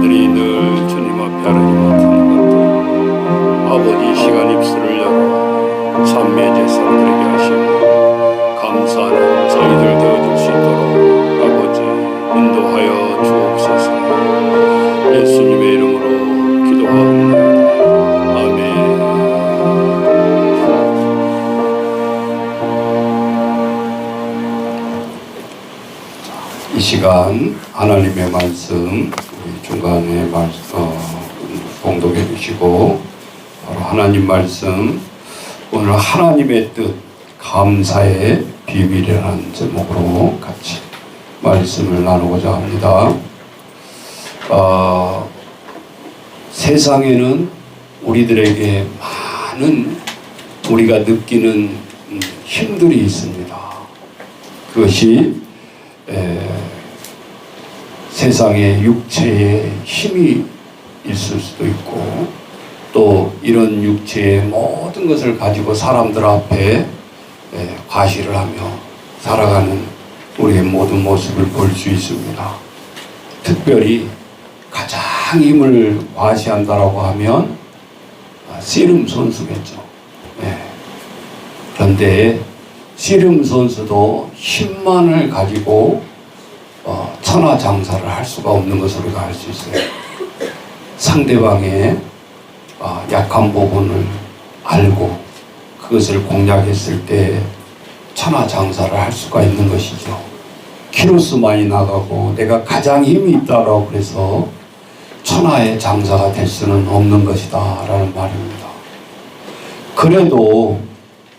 사람들이 늘 주님 앞에 하나님 맡은 것도 아버지 시간 입술을 열어 찬미의 제사를 드리게 하시고 감사하는 저희들 되어줄 수 있도록 아버지 인도하여 주옵소서. 예수님의 이름으로 기도하옵나이다. 아멘. 이 시간 하나님의 말씀 중간에 봉독해 주시고 바로 하나님 말씀 오늘 하나님의 뜻 감사의 비밀이라는 제목으로 같이 말씀을 나누고자 합니다. 세상에는 우리들에게 많은 우리가 느끼는 힘들이 있습니다. 그것이 세상의 육체의 힘이 있을 수도 있고 또 이런 육체의 모든 것을 가지고 사람들 앞에 과시를 하며 살아가는 우리의 모든 모습을 볼 수 있습니다. 특별히 가장 힘을 과시한다라고 하면 씨름 선수겠죠. 그런데 씨름 선수도 힘만을 가지고 천하장사를 할 수가 없는 것을 우리가 알 수 있어요. 상대방의 약한 부분을 알고 그것을 공략했을 때 천하장사를 할 수가 있는 것이죠. 키로수 많이 나가고 내가 가장 힘이 있다라고 그래서 천하의 장사가 될 수는 없는 것이다 라는 말입니다. 그래도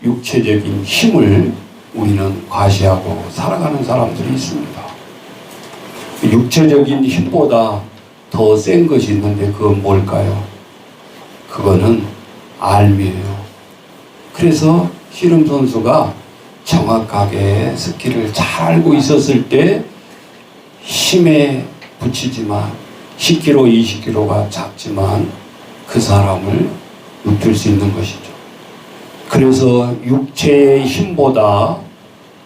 육체적인 힘을 우리는 과시하고 살아가는 사람들이 있습니다. 육체적인 힘보다 더 센 것이 있는데 그건 뭘까요? 그거는 알미예요. 그래서 씨름 선수가 정확하게 스킬을 잘 알고 있었을 때 힘에 붙이지만 10kg, 20kg가 작지만 그 사람을 눕힐 수 있는 것이죠. 그래서 육체의 힘보다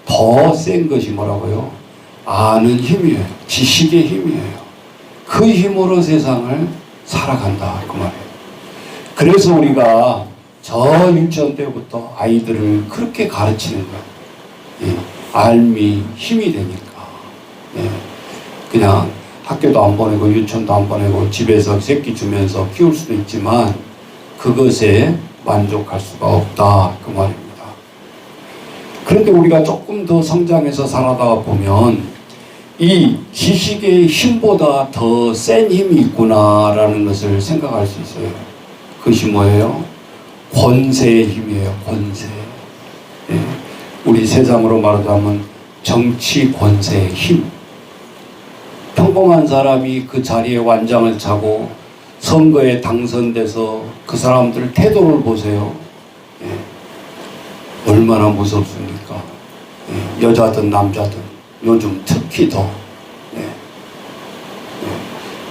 더 센 것이 뭐라고요? 아는 힘이에요. 지식의 힘이에요. 그 힘으로 세상을 살아간다 그 말이에요. 그래서 우리가 저 유치원 때부터 아이들을 그렇게 가르치는 거예요. 알미 힘이 되니까. 그냥 학교도 안 보내고 유치원도 안 보내고 집에서 새끼 주면서 키울 수도 있지만 그것에 만족할 수가 없다 그 말입니다. 그런데 우리가 조금 더 성장해서 살아가다 보면 이 지식의 힘보다 더 센 힘이 있구나라는 것을 생각할 수 있어요. 그것이 뭐예요? 권세의 힘이에요. 권세. 우리 세상으로 말하자면 정치 권세의 힘. 평범한 사람이 그 자리에 완장을 차고 선거에 당선돼서 그 사람들 태도를 보세요. 얼마나 무섭습니까? 여자든 남자든 요즘 특히 더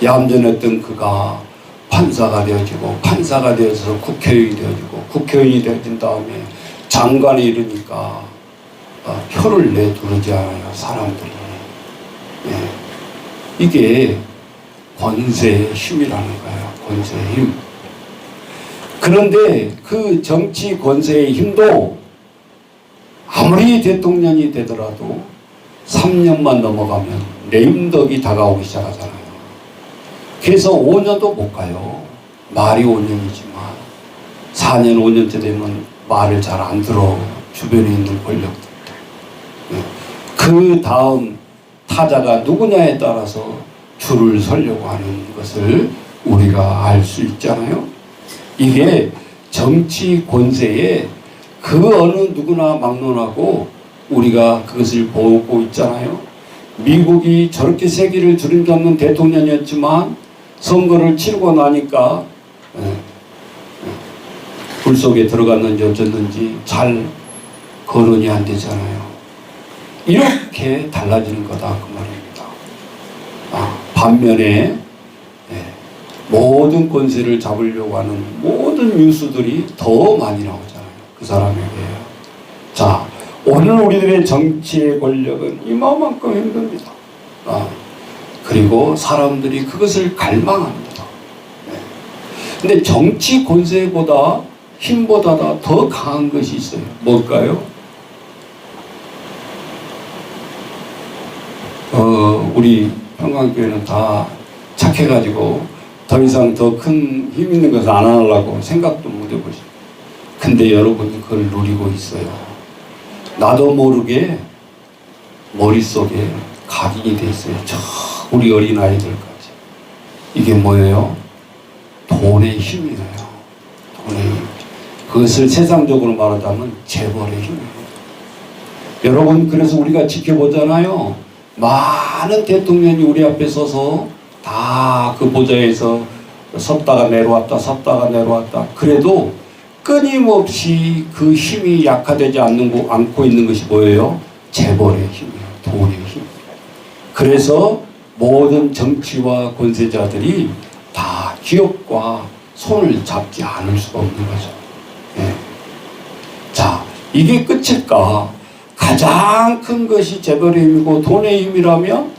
얌전했던 그가 판사가 되어지고 판사가 되어서 국회의원이 되어지고 국회의원이 되어진 다음에 장관에 이르니까 표를 내두르지 않아요. 사람들이. 이게 권세의 힘이라는 거예요. 권세의 힘. 그런데 그 정치 권세의 힘도 아무리 대통령이 되더라도 3년만 넘어가면 레임덕이 다가오기 시작하잖아요. 그래서 5년도 못 가요. 말이 5년이지만 4년, 5년째 되면 말을 잘 안 들어. 주변에 있는 권력들. 그 다음 타자가 누구냐에 따라서 줄을 서려고 하는 것을 우리가 알 수 있잖아요. 이게 정치 권세에 그 어느 누구나 막론하고 우리가 그것을 보고 있잖아요. 미국이 저렇게 세기를 주름잡는 대통령이었지만 선거를 치르고 나니까 불 속에 들어갔는지 어쩌는지 잘 거론이 안 되잖아요. 이렇게 달라지는 거다 그 말입니다. 반면에 모든 권세를 잡으려고 하는 모든 뉴스들이 더 많이 나오잖아요. 그 사람에게. 자, 오늘 우리들의 정치의 권력은 이만큼 힘듭니다. 그리고 사람들이 그것을 갈망합니다. 네. 근데 정치 권세보다 힘보다 더 강한 것이 있어요. 뭘까요? 우리 평강교회는 다 착해가지고 더 이상 더 큰 힘 있는 것을 안 하려고 생각도 못 해보죠. 근데 여러분이 그걸 누리고 있어요. 나도 모르게 머릿속에 각인이 돼 있어요. 저 우리 어린아이들까지. 이게 뭐예요? 돈의 힘이에요. 돈의 힘. 그것을 세상적으로 말하자면 재벌의 힘이에요. 여러분, 그래서 우리가 지켜보잖아요. 많은 대통령이 우리 앞에 서서 다 그 보좌에서 섰다가 내려왔다 그래도 끊임없이 그 힘이 약화되지 않고 있는 것이 뭐예요? 재벌의 힘이에요. 돈의 힘. 그래서 모든 정치와 권세자들이 다 기업과 손을 잡지 않을 수가 없는 거죠. 네. 자, 이게 끝일까? 가장 큰 것이 재벌의 힘이고 돈의 힘이라면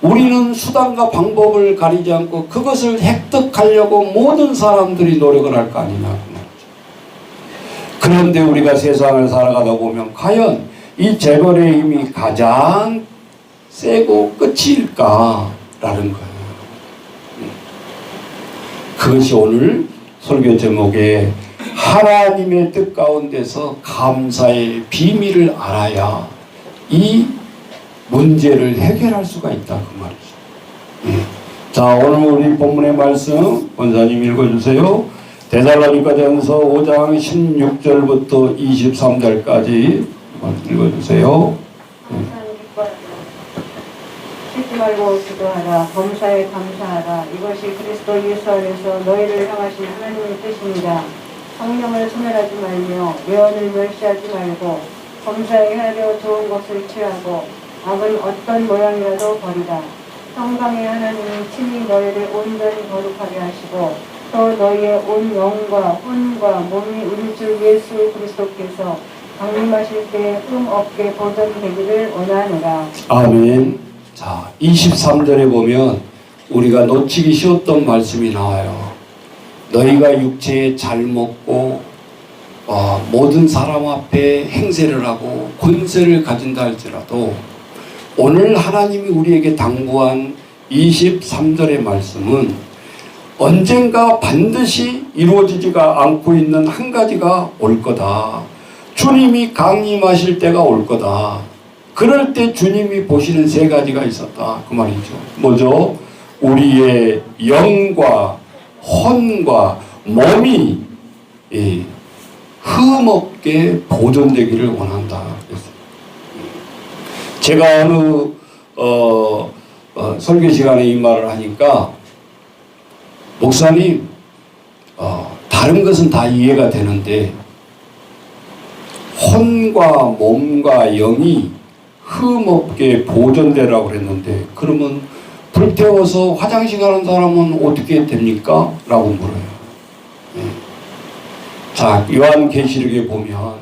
우리는 수단과 방법을 가리지 않고 그것을 획득하려고 모든 사람들이 노력을 할 거 아니냐. 그런데 우리가 세상을 살아가다 보면 과연 이 재벌의 힘이 가장 세고 끝일까라는 거예요. 그것이 오늘 설교 제목에 하나님의 뜻 가운데서 감사의 비밀을 알아야 이 문제를 해결할 수가 있다 그 말이죠. 예. 자, 오늘 우리 본문의 말씀 원사님 읽어주세요. 데살로니가전서 5장 16절부터 23절까지 읽어주세요. 쉬지 말고 기도하라. 범사에 감사하라. 이것이 그리스도 예수 안에서 너희를 향하신 하나님의 뜻입니다. 성령을 소멸하지 말며 예언을 멸시하지 말고 범사에 하려 좋은 것을 취하고 악은 어떤 모양이라도 버리라. 평강의 하나님은 친히 너희를 온전히 거룩하게 하시고 또 너희의 온 영과 혼과 몸이 우리 주 예수 그리스도께서 강림하실 때 없게 보존되기를 원하노라. 아멘. 자, 23절에 보면 우리가 놓치기 쉬웠던 말씀이 나와요. 너희가 육체에 잘 먹고 모든 사람 앞에 행세를 하고 권세를 가진다 할지라도 오늘 하나님이 우리에게 당부한 23절의 말씀은 언젠가 반드시 이루어지지가 않고 있는 한 가지가 올 거다. 주님이 강림하실 때가 올 거다. 그럴 때 주님이 보시는 세 가지가 있었다. 그 말이죠. 뭐죠? 우리의 영과 혼과 몸이 흠없게 보존되기를 원한다. 제가 어느 설교 시간에 이 말을 하니까 목사님 다른 것은 다 이해가 되는데 혼과 몸과 영이 흠없게 보존되라고 그랬는데 그러면 불태워서 화장실 가는 사람은 어떻게 됩니까? 라고 물어요. 네. 자, 요한계시록에 보면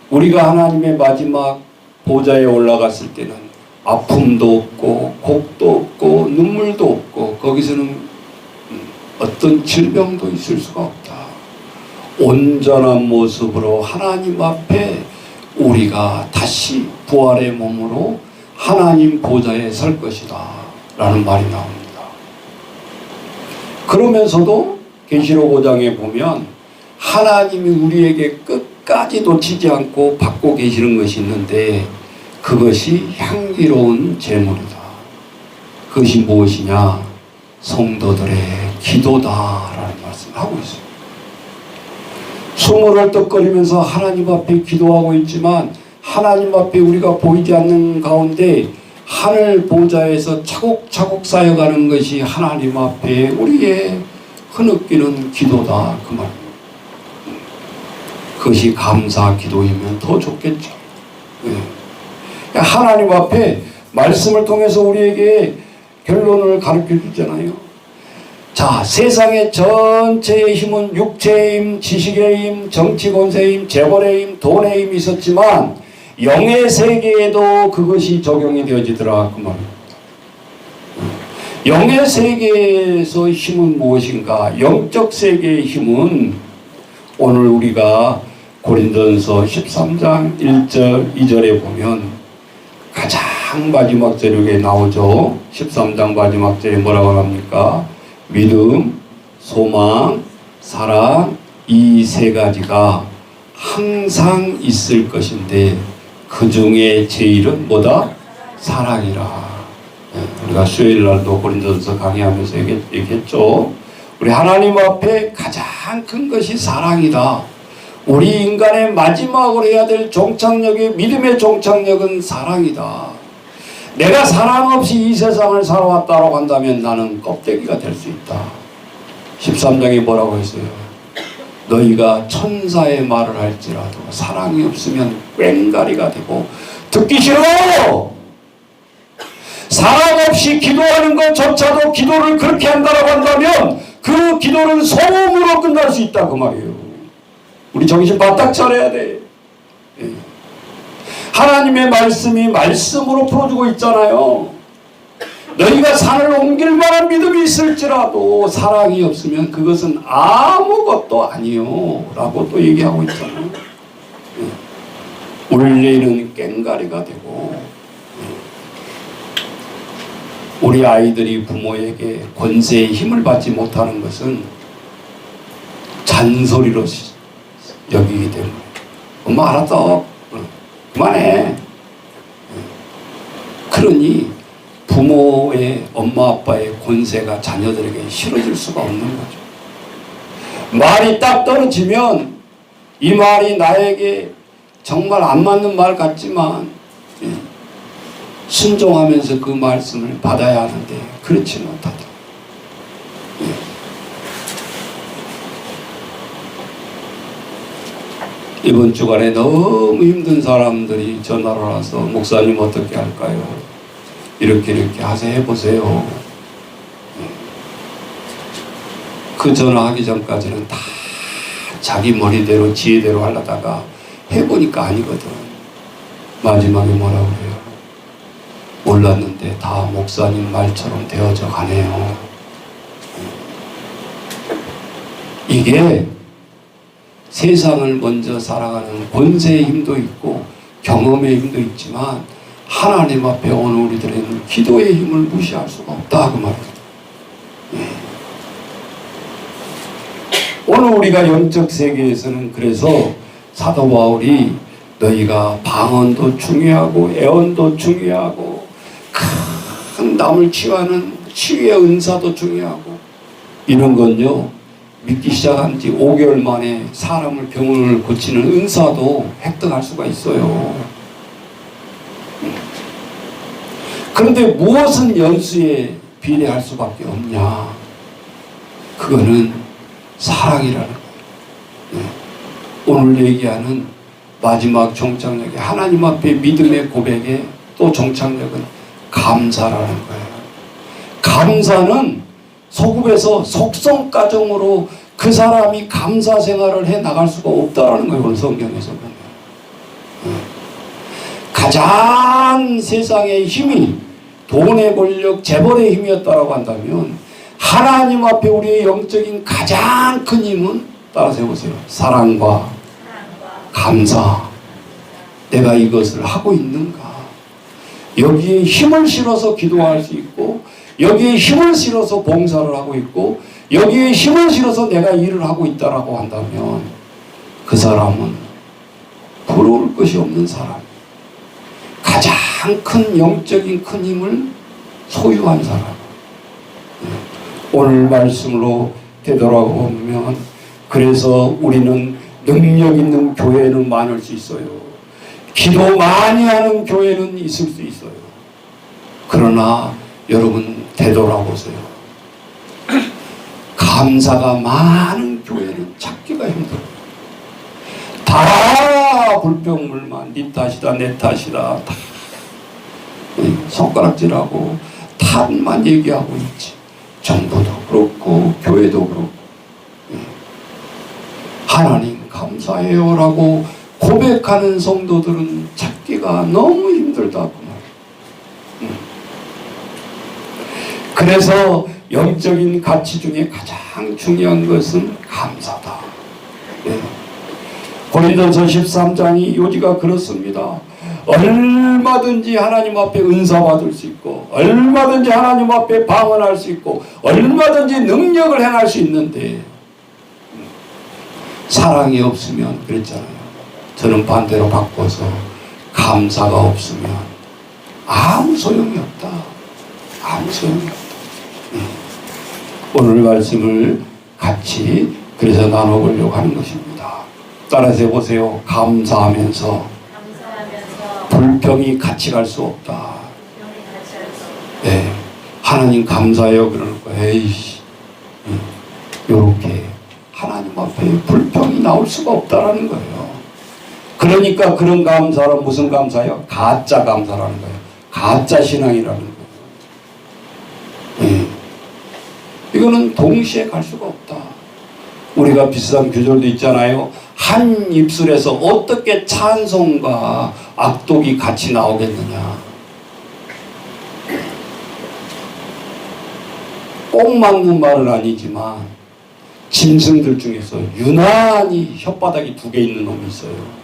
우리가 하나님의 마지막 보좌에 올라갔을 때는 아픔도 없고 곡도 없고 눈물도 없고 거기서는 어떤 질병도 있을 수가 없다. 온전한 모습으로 하나님 앞에 우리가 다시 부활의 몸으로 하나님 보좌에 설 것이다 라는 말이 나옵니다. 그러면서도 계시록 5장에 보면 하나님이 우리에게 끝까지 놓치지 않고 받고 계시는 것이 있는데 그것이 향기로운 제물이다. 그것이 무엇이냐? 성도들의 기도다라는 말씀을 하고 있습니다. 숨을 헐떡거리면서 하나님 앞에 기도하고 있지만 하나님 앞에 우리가 보이지 않는 가운데 하늘 보좌에서 차곡차곡 쌓여가는 것이 하나님 앞에 우리의 흐느끼는 기도다 그 말입니다. 그것이 감사 기도이면 더 좋겠죠. 네. 하나님 앞에 말씀을 통해서 우리에게 결론을 가르쳐 주잖아요. 자, 세상의 전체의 힘은 육체의 힘, 지식의 힘, 정치 권세의 힘, 재벌의 힘, 돈의 힘이 있었지만 영의 세계에도 그것이 적용이 되어지더라 그 말입니다. 영의 세계에서 힘은 무엇인가? 영적 세계의 힘은 오늘 우리가 고린도전서 13장 1절 2절에 보면 가장 마지막 절에 나오죠. 13장 마지막 절에 뭐라고 합니까? 믿음, 소망, 사랑, 이 세 가지가 항상 있을 것인데 그 중에 제일은 뭐다? 사랑이라. 우리가 수요일 날도 고린도전서 강의하면서 얘기했죠. 우리 하나님 앞에 가장 큰 것이 사랑이다. 우리 인간의 마지막으로 해야 될 종착역의 믿음의 종착역은 사랑이다. 내가 사랑 없이 이 세상을 살아왔다고 한다면 나는 껍데기가 될 수 있다. 13장에 뭐라고 했어요? 너희가 천사의 말을 할지라도 사랑이 없으면 꽹가리가 되고 듣기 싫어! 사랑 없이 기도하는 것조차도 기도를 그렇게 한다고 한다면 그 기도는 소음으로 끝날 수 있다 그 말이에요. 우리 정신 바짝 차려야 돼. 하나님의 말씀이 말씀으로 풀어주고 있잖아요. 너희가 산을 옮길 만한 믿음이 있을지라도 사랑이 없으면 그것은 아무것도 아니요 라고 또 얘기하고 있잖아요. 울리는 꽹가리가 되고 우리 아이들이 부모에게 권세의 힘을 받지 못하는 것은 잔소리로 여기기 때문에 엄마 알았어 그만해. 그러니 부모의 엄마 아빠의 권세가 자녀들에게 실어질 수가 없는 거죠. 말이 딱 떨어지면 이 말이 나에게 정말 안 맞는 말 같지만 순종하면서 그 말씀을 받아야 하는데 그렇지 못하다. 이번 주간에 너무 힘든 사람들이 전화를 와서 목사님 어떻게 할까요? 이렇게 하세요. 해보세요. 그 전화하기 전까지는 다 자기 머리대로 지혜대로 하려다가 해보니까 아니거든. 마지막에 뭐라고 그래요? 몰랐는데 다 목사님 말처럼 되어져 가네요. 이게 세상을 먼저 살아가는 권세의 힘도 있고 경험의 힘도 있지만 하나님 앞에 오는 우리들은 기도의 힘을 무시할 수가 없다 그 말입니다. 오늘 우리가 영적 세계에서는 그래서 사도 바울이 너희가 방언도 중요하고 애언도 중요하고 큰 남을 치유하는 치유의 은사도 중요하고 이런 건요 믿기 시작한 지 5개월 만에 사람을 병을 고치는 은사도 획득할 수가 있어요. 그런데 무엇은 연수에 비례할 수밖에 없냐? 그거는 사랑이라는 거예요. 오늘 얘기하는 마지막 종착역의 하나님 앞에 믿음의 고백의 또 종착역은 감사라는 거예요. 감사는 소급에서 속성가정으로 그 사람이 감사 생활을 해 나갈 수가 없다라는 거예요. 오늘 성경에서 보면. 가장 세상의 힘이 돈의 권력, 재벌의 힘이었다라고 한다면 하나님 앞에 우리의 영적인 가장 큰 힘은 따라서 해보세요. 사랑과 감사. 내가 이것을 하고 있는가? 여기에 힘을 실어서 기도할 수 있고 여기에 힘을 실어서 봉사를 하고 있고 여기에 힘을 실어서 내가 일을 하고 있다라고 한다면 그 사람은 부러울 것이 없는 사람. 가장 큰 영적인 큰 힘을 소유한 사람. 오늘 말씀으로 되돌아보면 그래서 우리는 능력 있는 교회는 많을 수 있어요. 기도 많이 하는 교회는 있을 수 있어요. 그러나 여러분 되돌아보세요. 감사가 많은 교회는 찾기가 힘들어요. 다 불평물만 네 탓이다 내 탓이다 다 손가락질하고 탓만 얘기하고 있지. 정부도 그렇고 교회도 그렇고 하나님 감사해요 라고 고백하는 성도들은 찾기가 너무 힘들다고 말이에요. 그래서 영적인 가치 중에 가장 중요한 것은 감사다. 네. 고린도서 13장이 요지가 그렇습니다. 얼마든지 하나님 앞에 은사 받을 수 있고, 얼마든지 하나님 앞에 방언할 수 있고, 얼마든지 능력을 행할 수 있는데 사랑이 없으면, 그랬잖아요. 저는 반대로 바꿔서 감사가 없으면 아무 소용이 없다. 아무 소용이 없다. 오늘 말씀을 같이 그래서 나눠보려고 하는 것입니다. 따라서 해보세요. 감사하면서 불평이 같이 갈 수 없다. 네. 하나님 감사해요. 그러는 거예요. 에이씨. 요렇게 하나님 앞에 불평이 나올 수가 없다라는 거예요. 그러니까 그런 감사는 무슨 감사예요? 가짜 감사라는 거예요. 가짜 신앙이라는 거예요. 네. 이거는 동시에 갈 수가 없다. 우리가 비슷한 규절도 있잖아요. 한 입술에서 어떻게 찬송과 악독이 같이 나오겠느냐. 꼭 맞는 말은 아니지만 짐승들 중에서 유난히 혓바닥이 2개 있는 놈이 있어요.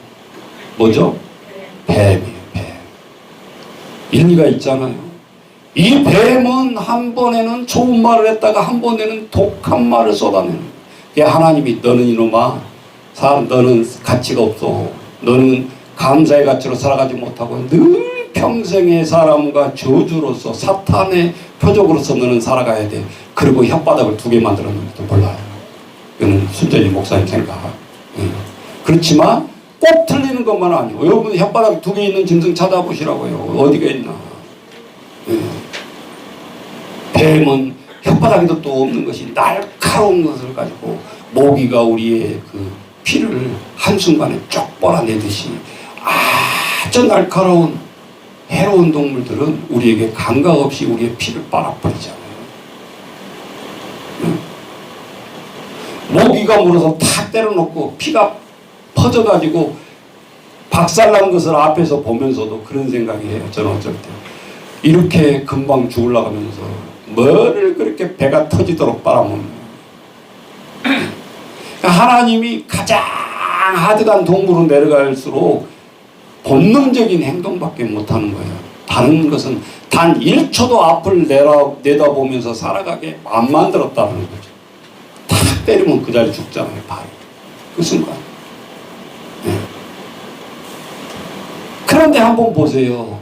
뭐죠? 뱀이에요. 뱀. 일리가 있잖아요. 이 뱀은 한 번에는 좋은 말을 했다가 한 번에는 독한 말을 쏟아내는 거예요. 하나님이 너는 이놈아, 너는 가치가 없어. 너는 감사의 가치로 살아가지 못하고 늘 평생의 사람과 저주로서 사탄의 표적으로서 너는 살아가야 돼. 그리고 혓바닥을 2개 만들었는지도 몰라요. 이거는 순전히 목사님 생각. 그렇지만 꼭 틀리는 것만 아니고, 여러분 혓바닥 2개 있는 짐승 찾아보시라고요. 어디가 있나. 뱀은 혓바닥에도 또 없는 것이 날카로운 것을 가지고 모기가 우리의 그 피를 한순간에 쫙 빨아내듯이 아주 날카로운 해로운 동물들은 우리에게 감각 없이 우리의 피를 빨아버리잖아요. 모기가 물어서 탁 때려놓고 피가 퍼져가지고 박살난 것을 앞에서 보면서도 그런 생각이 해요. 저는 어쩔 때 이렇게 금방 죽으려고 하면서 뭐를 그렇게 배가 터지도록 빨아먹는 거예요. 하나님이 가장 하드한 동물로 내려갈수록 본능적인 행동밖에 못하는 거예요. 다른 것은 단 1초도 앞을 내다보면서 살아가게 안 만들었다는 거죠. 탁 때리면 그 자리 죽잖아요. 바로 그 순간. 네. 그런데 한번 보세요.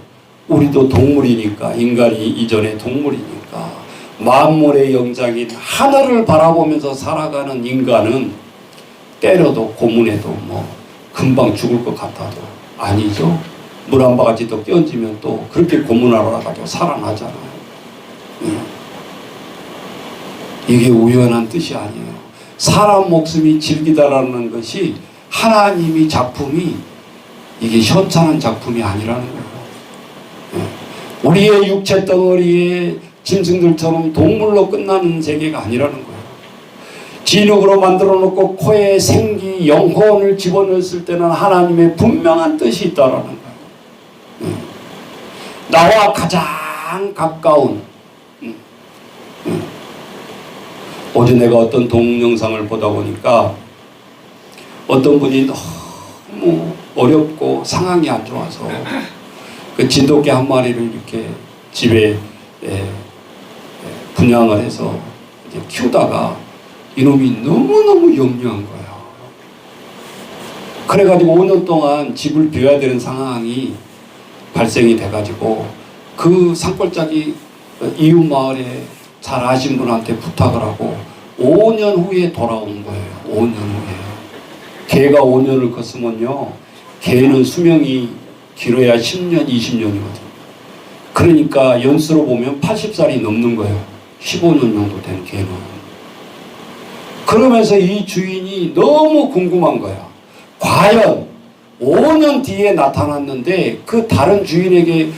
우리도 동물이니까, 인간이 이전에 동물이니까 만물의 영장인 하늘을 바라보면서 살아가는 인간은 때려도 고문해도 뭐 금방 죽을 것 같아도 아니죠. 물 한 바가지 더 끼얹으면 또 그렇게 고문하러 가지고 살아나잖아요. 이게 우연한 뜻이 아니에요. 사람 목숨이 질기다라는 것이 하나님이 작품이 이게 현찬한 작품이 아니라는 거예요. 우리의 육체 덩어리에 짐승들처럼 동물로 끝나는 세계가 아니라는 거예요. 진흙으로 만들어 놓고 코에 생기, 영혼을 집어넣었을 때는 하나님의 분명한 뜻이 있다라는 거예요. 나와 가장 가까운 어제 내가 어떤 동영상을 보다 보니까 어떤 분이 너무 어렵고 상황이 안 좋아서 그 진돗개 한 마리를 이렇게 집에 분양을 해서 이제 키우다가 이놈이 너무너무 영리한 거야. 그래가지고 5년 동안 집을 비워야 되는 상황이 발생이 돼가지고 그 산골짜기 이웃 마을에 잘 아신 분한테 부탁을 하고 5년 후에 돌아온 거예요. 5년 후에. 개가 5년을 컸으면요, 개는 수명이 길어야 10년, 20년이거든요. 그러니까 연수로 보면 80살이 넘는 거예요. 15년 정도 된 개는. 그러면서 이 주인이 너무 궁금한 거야. 과연 5년 뒤에 나타났는데 그 다른 주인에게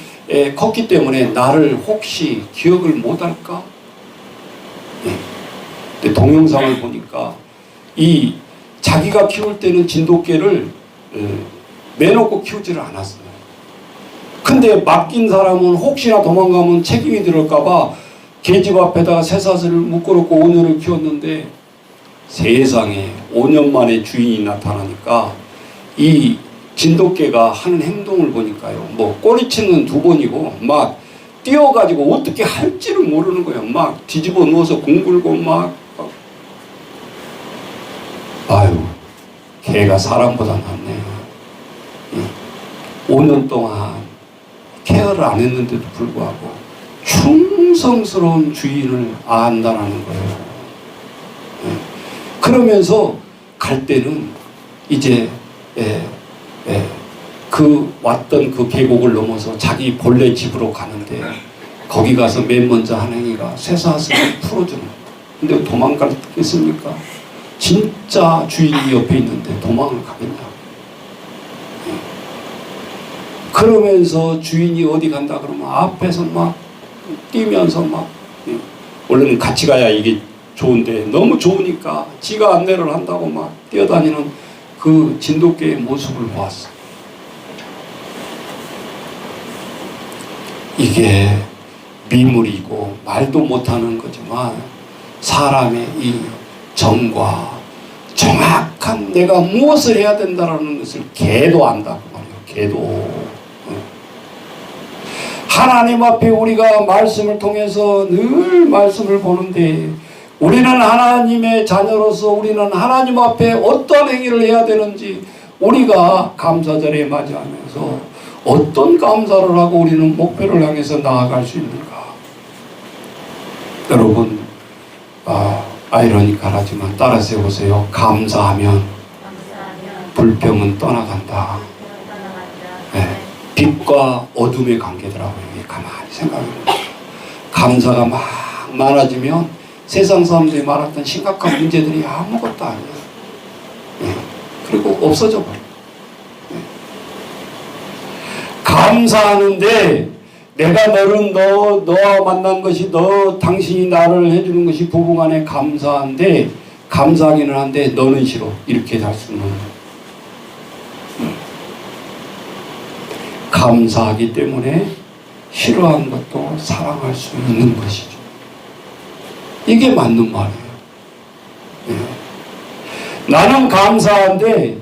컸기 때문에 나를 혹시 기억을 못할까? 근데 동영상을 보니까 이 자기가 키울 때는 진돗개를 매놓고 키우지를 않았어요. 근데 맡긴 사람은 혹시나 도망가면 책임이 들을까봐 계집 앞에다가 쇠사슬을 묶어놓고 5년을 키웠는데 세상에 5년 만에 주인이 나타나니까 이 진돗개가 하는 행동을 보니까요, 뭐 꼬리치는 2번이고 막 뛰어가지고 어떻게 할지를 모르는 거예요. 막 뒤집어 누워서 공굴고 막 아유, 개가 사람보다 낫네요. 5년 동안 케어를 안 했는데도 불구하고 충성스러운 주인을 안다라는 거예요. 그러면서 갈 때는 이제 그 왔던 그 계곡을 넘어서 자기 본래 집으로 가는데 거기 가서 맨 먼저 한 행위가 쇠사슬을 풀어주는 거예요. 근데 도망가겠습니까? 진짜 주인이 옆에 있는데 도망을 가겠냐? 그러면서 주인이 어디 간다 그러면 앞에서 막 뛰면서 막 원래는 같이 가야 이게 좋은데 너무 좋으니까 지가 안내를 한다고 막 뛰어다니는 그 진돗개의 모습을 보았어. 이게 미물이고 말도 못하는 거지만 사람의 이 정과 정확한 내가 무엇을 해야 된다는 것을 개도 안다 그 말이에요. 개도. 하나님 앞에 우리가 말씀을 통해서 늘 말씀을 보는데 우리는 하나님의 자녀로서 우리는 하나님 앞에 어떤 행위를 해야 되는지 우리가 감사절에 맞이하면서 어떤 감사를 하고 우리는 목표를 향해서 나아갈 수 있는가. 여러분 아이러니컬하지만 따라서 해보세요. 감사하면 불평은 떠나간다. 네. 빛과 어둠의 관계더라고요. 이게 가만히 생각해보면 감사가 막 많아지면 세상 사람들이 말했던 심각한 문제들이 아무것도 아니에요. 네. 그리고 없어져 버려요. 네. 감사하는데 내가 너와 만난 것이 당신이 나를 해주는 것이 부부간에 감사한데 감사하기는 한데 너는 싫어. 이렇게 할 수는 감사하기 때문에 싫어하는 것도 사랑할 수 있는 것이죠. 이게 맞는 말이에요. 네. 나는 감사한데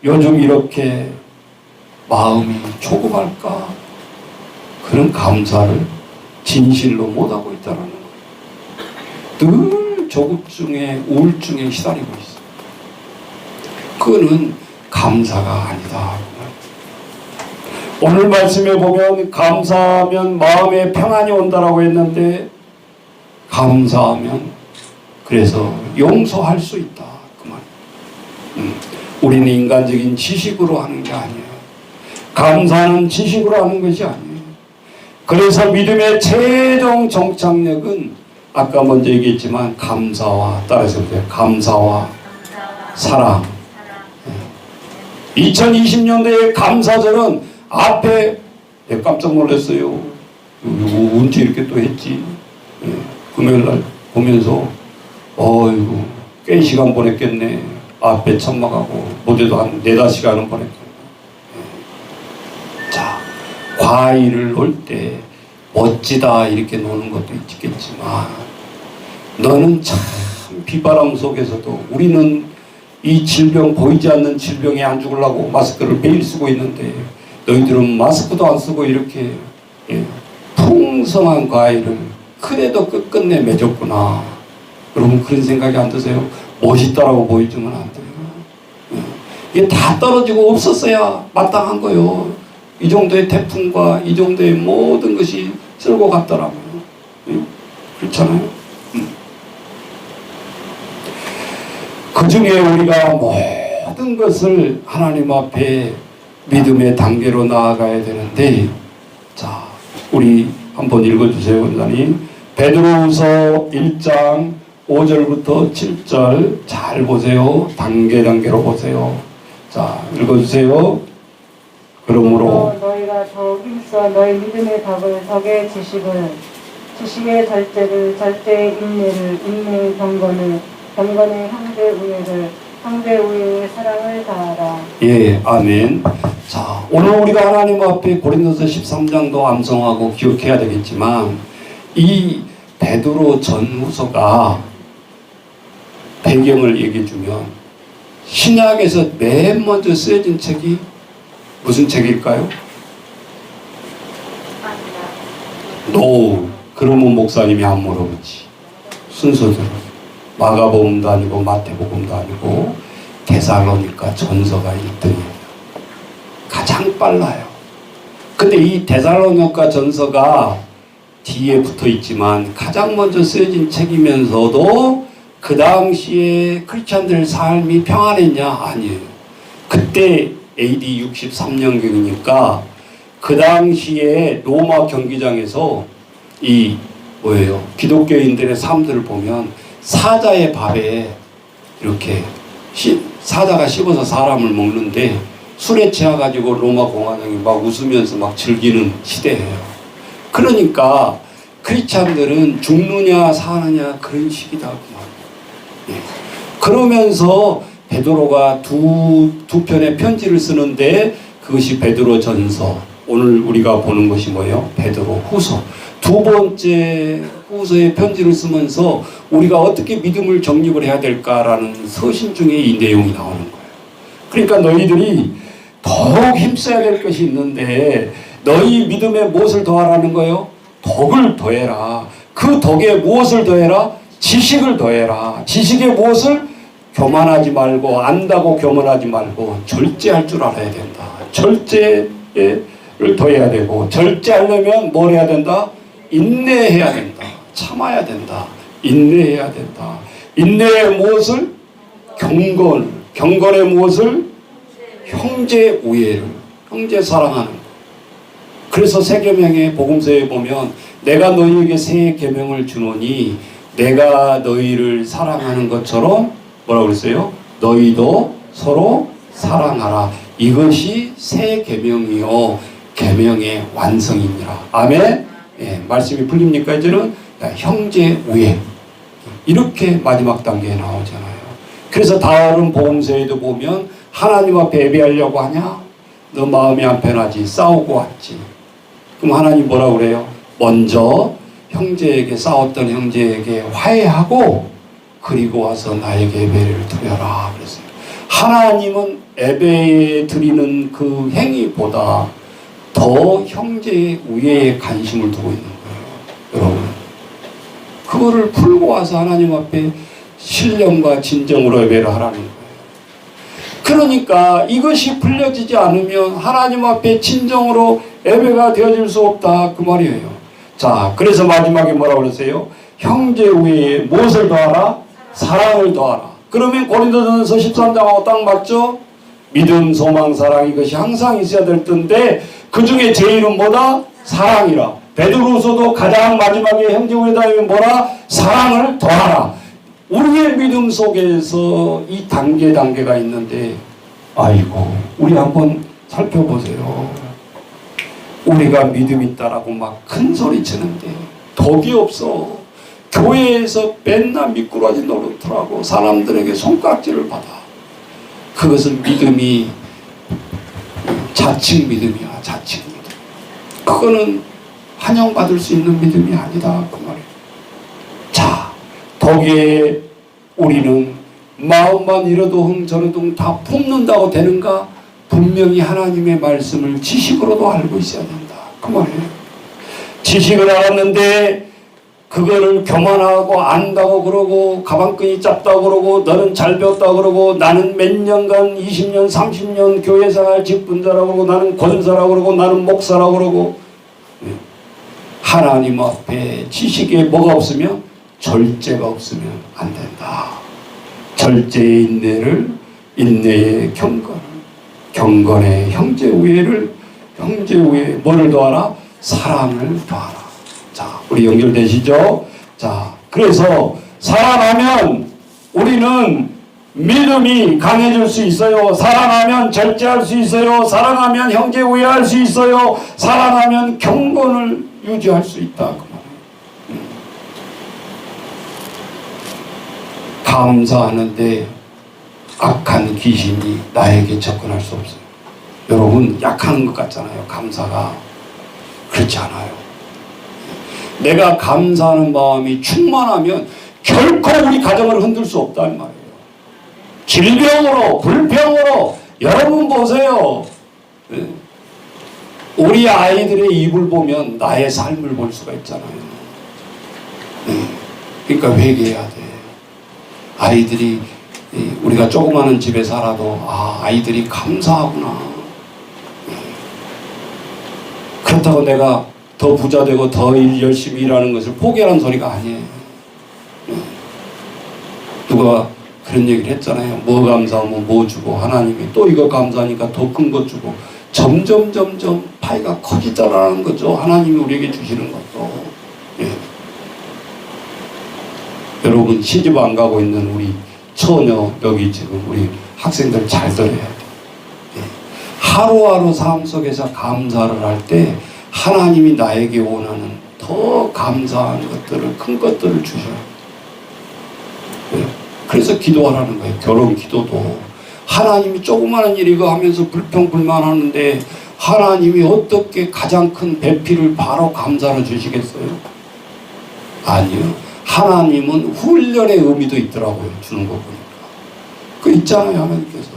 요즘 이렇게 마음이 조급할까? 그런 감사를 진실로 못하고 있다는 거예요. 늘 조급증에 우울증에 시달리고 있어요. 그거는 감사가 아니다. 오늘 말씀에 보면 감사하면 마음에 평안이 온다라고 했는데 감사하면 그래서 용서할 수 있다. 그 말. 우리는 인간적인 지식으로 하는 게 아니에요. 감사는 지식으로 하는 것이 아니에요. 그래서 믿음의 최종 정착력은 아까 먼저 얘기했지만 감사와 따라서 보세요. 감사와 사랑. 2020년도의 감사절은 앞에 깜짝 놀랐어요. 언제 이렇게 또 했지? 금요일날 보면서 어이구 꽤 시간 보냈겠네. 앞에 천막하고 무대도 한 4-5시간은 보냈겠네. 자, 과일을 놓을 때 멋지다 이렇게 노는 것도 있겠지만 너는 참 비바람 속에서도 우리는 이 질병 보이지 않는 질병에 안 죽으려고 마스크를 매일 쓰고 있는데 너희들은 마스크도 안 쓰고 이렇게 풍성한 과일을 그래도 끝끝내 맺었구나. 여러분 그런 생각이 안 드세요? 멋있다라고 보여주면 안 돼요. 이게 다 떨어지고 없었어야 마땅한 거예요. 이 정도의 태풍과 이 정도의 모든 것이 쓸고 갔더라고요. 그렇잖아요. 그 중에 우리가 모든 것을 하나님 앞에 믿음의 단계로 나아가야 되는데, 자, 우리 한번 읽어주세요, 원장님. 베드로후서 1장 5절부터 7절 잘 보세요. 단계로 보세요. 자, 읽어주세요. 그러므로 너희가 더욱 힘써 너희 믿음의 덕의 지식의 절제를, 절제의 인내를, 인내의 경건을, 경건의 형제 우애를, 형제 우애의 사랑을 다하라. 예, 아멘. 자, 오늘 우리가 하나님 앞에 고린도서 13장도 암송하고 기억해야 되겠지만 이 베드로 전후서가 배경을 얘기해 주면 신약에서 맨 먼저 쓰여진 책이 무슨 책일까요? 그러면 목사님이 안 물어보지. 순서대로 마가복음도 아니고 마태복음도 아니고 데살로니가 전서가 1등이에요. 가장 빨라요. 근데 이 데살로니가 전서가 뒤에 붙어 있지만 가장 먼저 쓰여진 책이면서도 그 당시에 크리스찬들 삶이 평안했냐? 아니에요. 그때 AD 63년경이니까 그 당시에 로마 경기장에서 이 기독교인들의 삶들을 보면 사자의 밥에 이렇게 사자가 씹어서 사람을 먹는데 술에 취해가지고 로마 공화당이 막 웃으면서 막 즐기는 시대예요. 그러니까 크리스찬들은 죽느냐 사느냐 그런 시기다 그 말이에요. 그러면서 베드로가 두 편의 편지를 쓰는데 그것이 베드로 전서, 오늘 우리가 보는 것이 뭐예요? 베드로 후서. 두 번째 후서의 편지를 쓰면서 우리가 어떻게 믿음을 정립을 해야 될까라는 서신 중에 이 내용이 나오는 거예요. 그러니까 너희들이 더욱 힘써야 될 것이 있는데 너희 믿음에 무엇을 더하라는 거예요? 덕을 더해라. 그 덕에 무엇을 더해라? 지식을 더해라. 지식에 무엇을? 교만하지 말고, 안다고 교만하지 말고 절제할 줄 알아야 된다. 절제를 더해야 되고, 절제하려면 뭘 해야 된다? 인내해야 된다. 참아야 된다. 인내해야 된다. 인내의 무엇을? 경건. 경건의 무엇을? 형제 우애를. 형제 사랑하는 것. 그래서 새 계명의 복음서에 보면 내가 너희에게 새 계명을 주노니 내가 너희를 사랑하는 것처럼 뭐라고 그랬어요? 너희도 서로 사랑하라. 이것이 새 계명이요 계명의 완성이니라. 아멘. 예, 말씀이 풀립니까? 이제는 형제 우애 이렇게 마지막 단계에 나오잖아요. 그래서 다른 복음서에도 보면 하나님 앞에 예배하려고 하냐? 너 마음이 안 편하지. 싸우고 왔지. 그럼 하나님 뭐라고 그래요? 먼저 형제에게 싸웠던 형제에게 화해하고 그리고 와서 나에게 예배를 드려라 그랬어요. 하나님은 예배 드리는 그 행위보다 더 형제의 우애에 관심을 두고 있는 거예요. 여러분 그거를 풀고 와서 하나님 앞에 신령과 진정으로 예배를 하라는 거예요. 그러니까 이것이 풀려지지 않으면 하나님 앞에 진정으로 예배가 되어질 수 없다 그 말이에요. 자, 그래서 마지막에 뭐라고 그랬어요? 형제 우애에 무엇을 더하라? 사랑을 더하라. 그러면 고린도전서 13장하고 딱 맞죠? 믿음, 소망, 사랑 이것이 항상 있어야 될 텐데 그 중에 제일은 뭐다? 사랑이라. 베드로서도 가장 마지막에 형제 우애 다음에 뭐라? 사랑을 더하라. 우리의 믿음 속에서 이 단계가 있는데 아이고 우리 한번 살펴보세요. 우리가 믿음 있다라고 막 큰 소리 치는데 덕이 없어. 교회에서 맨날 미꾸라지 노릇하고 사람들에게 손깍지를 받아. 그것은 믿음이 자칭 믿음이야. 자칭 믿음. 그거는 환영받을 수 있는 믿음이 아니다 그 말이에요. 자, 덕에 우리는 마음만 이러도 저러도 다 품는다고 되는가? 분명히 하나님의 말씀을 지식으로도 알고 있어야 된다 그 말이에요. 지식을 알았는데 그거를 교만하고 안다고 그러고 가방끈이 짧다고 그러고 너는 잘 배웠다고 그러고 나는 몇 년간 20년 30년 교회생활 직분자라고 그러고 나는 권사라고 그러고 나는 목사라고 그러고 하나님 앞에 지식에 뭐가 없으면 절제가 없으면 안 된다. 절제의 인내를 인내의 경건의 형제 우애를 형제 우애 뭐를 더하라? 사랑을 더하라. 자, 우리 연결되시죠? 자, 그래서 사랑하면 우리는 믿음이 강해질 수 있어요. 사랑하면 절제할 수 있어요. 사랑하면 형제 우애할 수 있어요. 사랑하면 경건을 유지할 수 있다. 그 말이에요. 감사하는데 악한 귀신이 나에게 접근할 수 없어요. 여러분 약한 것 같잖아요. 감사가. 그렇지 않아요. 내가 감사하는 마음이 충만하면 결코 우리 가정을 흔들 수 없단 말이에요. 질병으로, 불평으로, 여러분 보세요. 우리 아이들의 입을 보면 나의 삶을 볼 수가 있잖아요. 그러니까 회개해야 돼. 아이들이, 우리가 조그마한 집에 살아도 아이들이 감사하구나. 그렇다고 내가 더 부자 되고 더 열심히 일하는 것을 포기하는 소리가 아니에요. 누가 그런 얘기를 했잖아요. 뭐 감사하면 뭐 주고, 하나님이 또 이거 감사하니까 더 큰 것 주고, 점점 파이가 커지더라는 거죠. 하나님이 우리에게 주시는 것도. 여러분, 시집 안 가고 있는 우리 처녀, 여기 지금 우리 학생들 잘 들어야 돼요. 하루하루 삶 속에서 감사를 할 때 하나님이 나에게 원하는 더 감사한 것들을, 큰 것들을 주셔요. 그래서 기도하라는 거예요. 결혼 기도도. 하나님이 조그마한 일 이거 하면서 불평불만하는데 하나님이 어떻게 가장 큰 배필을 바로 감사를 주시겠어요? 아니요. 하나님은 훈련의 의미도 있더라고요. 주는 거 보니까. 그 있잖아요. 하나님께서.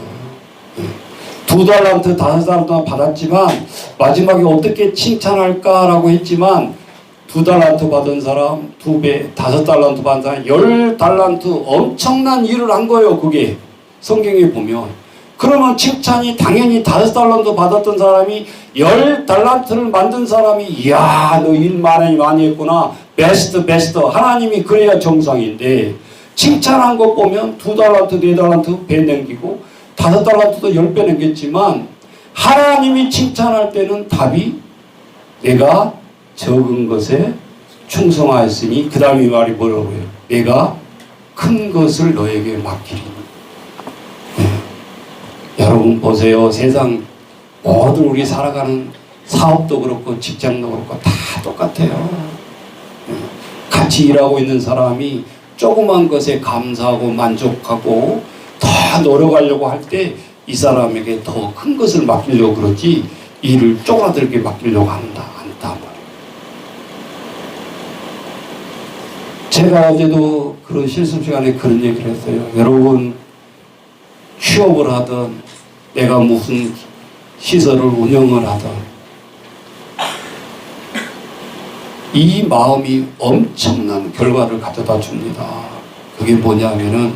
2달란트, 5달란트 받았지만 마지막에 어떻게 칭찬할까라고 했지만 2달란트 받은 사람 2배, 5달란트 받은 사람 10달란트 엄청난 일을 한 거예요. 그게 성경에 보면. 그러면 칭찬이 당연히 5달란트 받았던 사람이 10달란트를 만든 사람이 이야 너 일 많이 했구나. 베스트 하나님이 그래야 정상인데 칭찬한 것 보면 2달란트 4달란트 배 남기고 5달란트도 10배 남겼지만 하나님이 칭찬할 때는 답이 내가 적은 것에 충성하였으니 그 다음에 말이 뭐라고 해요? 내가 큰 것을 너에게 맡기리니. 여러분 보세요. 세상 모든 우리 살아가는 사업도 그렇고 직장도 그렇고 다 똑같아요. 같이 일하고 있는 사람이 조그만 것에 감사하고 만족하고 더 노력하려고 할 때 이 사람에게 더 큰 것을 맡기려고 그러지 일을 쪼그라들게 맡기려고 않단 말이에요. 제가 어제도 그런 실습 시간에 그런 얘기를 했어요. 여러분 취업을 하든 내가 무슨 시설을 운영을 하든 이 마음이 엄청난 결과를 가져다 줍니다. 그게 뭐냐면은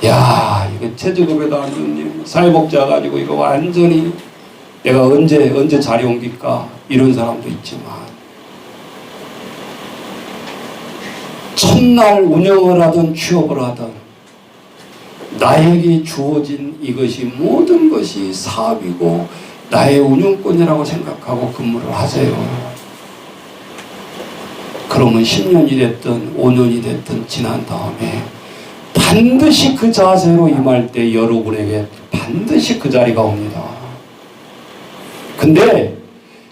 야 이거 최저급에도 안 주니 사회복지화 가지고 이거 완전히 내가 언제 자리 옮길까 이런 사람도 있지만 첫날 운영을 하든 취업을 하든 나에게 주어진 이것이 모든 것이 사업이고 나의 운영권이라고 생각하고 근무를 하세요. 그러면 10년이 됐든 5년이 됐든 지난 다음에 반드시 그 자세로 임할 때 여러분에게 반드시 그 자리가 옵니다. 근데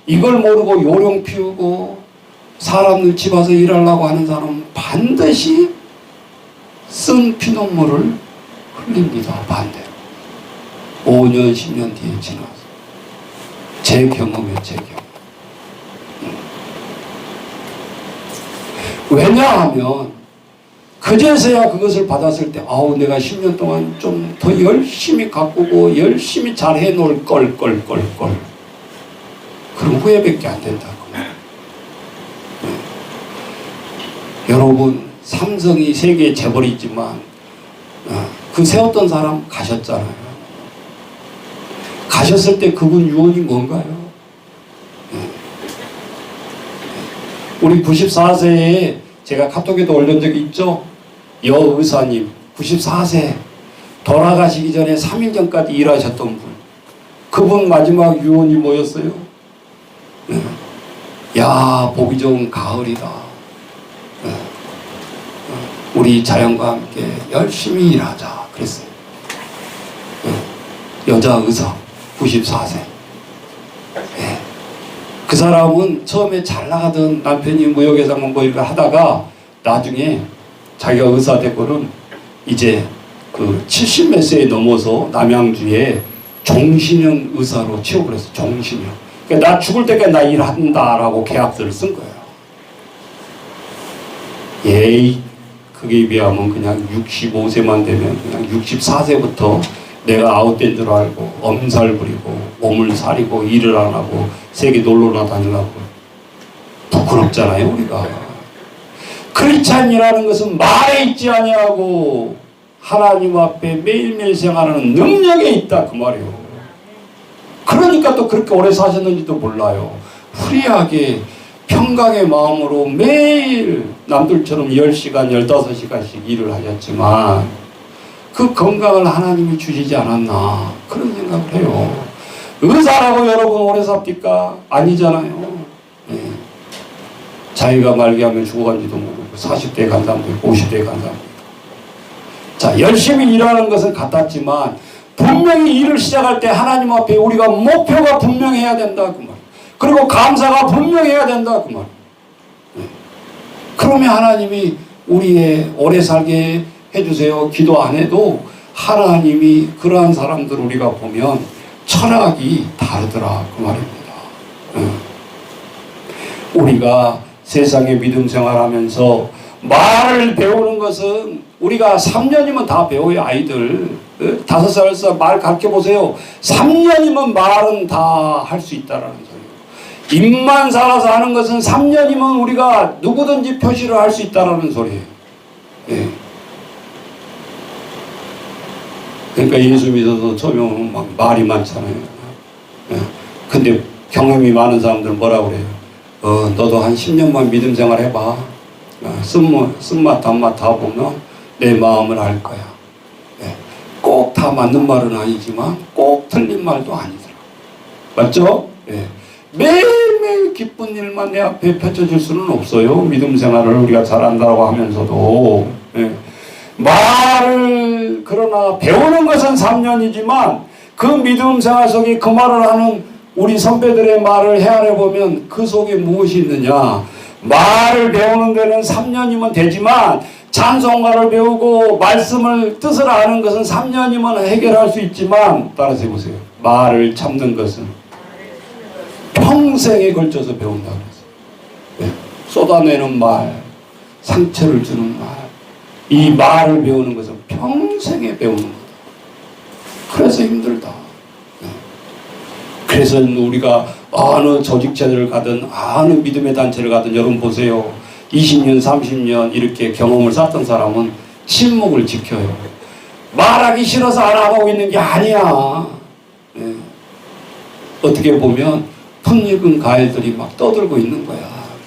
이걸 모르고 요령 피우고 사람들 집 와서 일하려고 하는 사람은 반드시 쓴 피눈물을 흘립니다. 반대로 5년 10년 뒤에 지나서 제 경험이에요. 제 경험. 왜냐하면 그제서야 그것을 받았을 때 아우 내가 10년 동안 좀 더 열심히 가꾸고 열심히 잘 해놓을 걸 그럼 후회밖에 안 된다고. 여러분 삼성이 세계에 재벌이지만 그 세웠던 사람 가셨잖아요. 가셨을 때 그분 유언이 뭔가요? 우리 94세에 제가 카톡에도 올린 적이 있죠. 여의사님 94세 돌아가시기 전에 3일 전까지 일하셨던 분. 그분 마지막 유언이 뭐였어요? 야 보기 좋은 가을이다. 우리 자연과 함께 열심히 일하자 그랬어요. 여자 의사 94세. 그 사람은 처음에 잘 나가던 남편이 무역회사만 뭐 이렇게 하다가 나중에 자기가 의사 되고는 이제 그 70몇 세에 넘어서 남양주에 종신형 의사로 취업을 했어. 종신형. 그러니까 나 죽을 때까지 나 일한다라고 계약서를 쓴 거예요. 예의 그게 비하면 그냥 65세만 되면 그냥 64세부터 내가 아웃된 줄 알고 엄살 부리고 몸을 사리고 일을 안 하고 세계 놀러나 다니려고 부끄럽잖아요 우리가. 크리스찬이라는 것은 말에 있지 아니하고 하나님 앞에 매일매일 생활하는 능력에 있다 그 말이에요. 그러니까 또 그렇게 오래 사셨는지도 몰라요. 프리하게 평강의 마음으로 매일 남들처럼 10시간 15시간씩 일을 하셨지만 그 건강을 하나님이 주시지 않았나 그런 생각을 해요. 의사라고 여러분 오래 삽니까? 아니잖아요. 네. 자기가 말기하면 죽어간지도 모르고 40대에 간 사람도 있고 50대에 간 사람도 있고. 자, 열심히 일하는 것은 같았지만 분명히 일을 시작할 때 하나님 앞에 우리가 목표가 분명해야 된다 그 말. 그리고 감사가 분명해야 된다 그 말. 네. 그러면 하나님이 우리의 오래 살게 해주세요 기도 안 해도 하나님이 그러한 사람들 우리가 보면 철학이 다르더라 그 말입니다. 네. 우리가 세상의 믿음 생활하면서 말을 배우는 것은 우리가 3년이면 다 배워요. 아이들 5살에서 말 가르쳐보세요. 3년이면 말은 다 할 수 있다라는 소리예요. 입만 살아서 하는 것은 3년이면 우리가 누구든지 표시를 할 수 있다라는 소리예요. 예. 그러니까 예수 믿어서 처음에 오면 막 말이 많잖아요. 예. 근데 경험이 많은 사람들은 뭐라고 그래요? 너도 한 10년만 믿음 생활 해봐. 쓴맛 단맛 다 보면 내 마음을 알 거야. 예. 꼭 다 맞는 말은 아니지만 꼭 틀린 말도 아니더라. 맞죠? 예. 매일매일 기쁜 일만 내 앞에 펼쳐질 수는 없어요. 믿음 생활을 우리가 잘한다고 하면서도. 예. 말을 그러나 배우는 것은 3년이지만 그 믿음 생활 속에 그 말을 하는 우리 선배들의 말을 헤아려 보면 그 속에 무엇이 있느냐. 말을 배우는 데는 3년이면 되지만 찬송가를 배우고 말씀을 뜻을 아는 것은 3년이면 해결할 수 있지만 따라서 해보세요. 말을 참는 것은 평생에 걸쳐서 배운다 그랬어요. 네. 쏟아내는 말, 상처를 주는 말, 이 말을 배우는 것은 평생에 배우는 거다. 그래서 힘들다. 네. 그래서 우리가 어느 조직체를 가든 어느 믿음의 단체를 가든 여러분 보세요. 20년 30년 이렇게 경험을 쌓던 사람은 침묵을 지켜요. 말하기 싫어서 안 하고 있는 게 아니야. 네. 어떻게 보면 풋익은 가해들이 막 떠들고 있는 거야.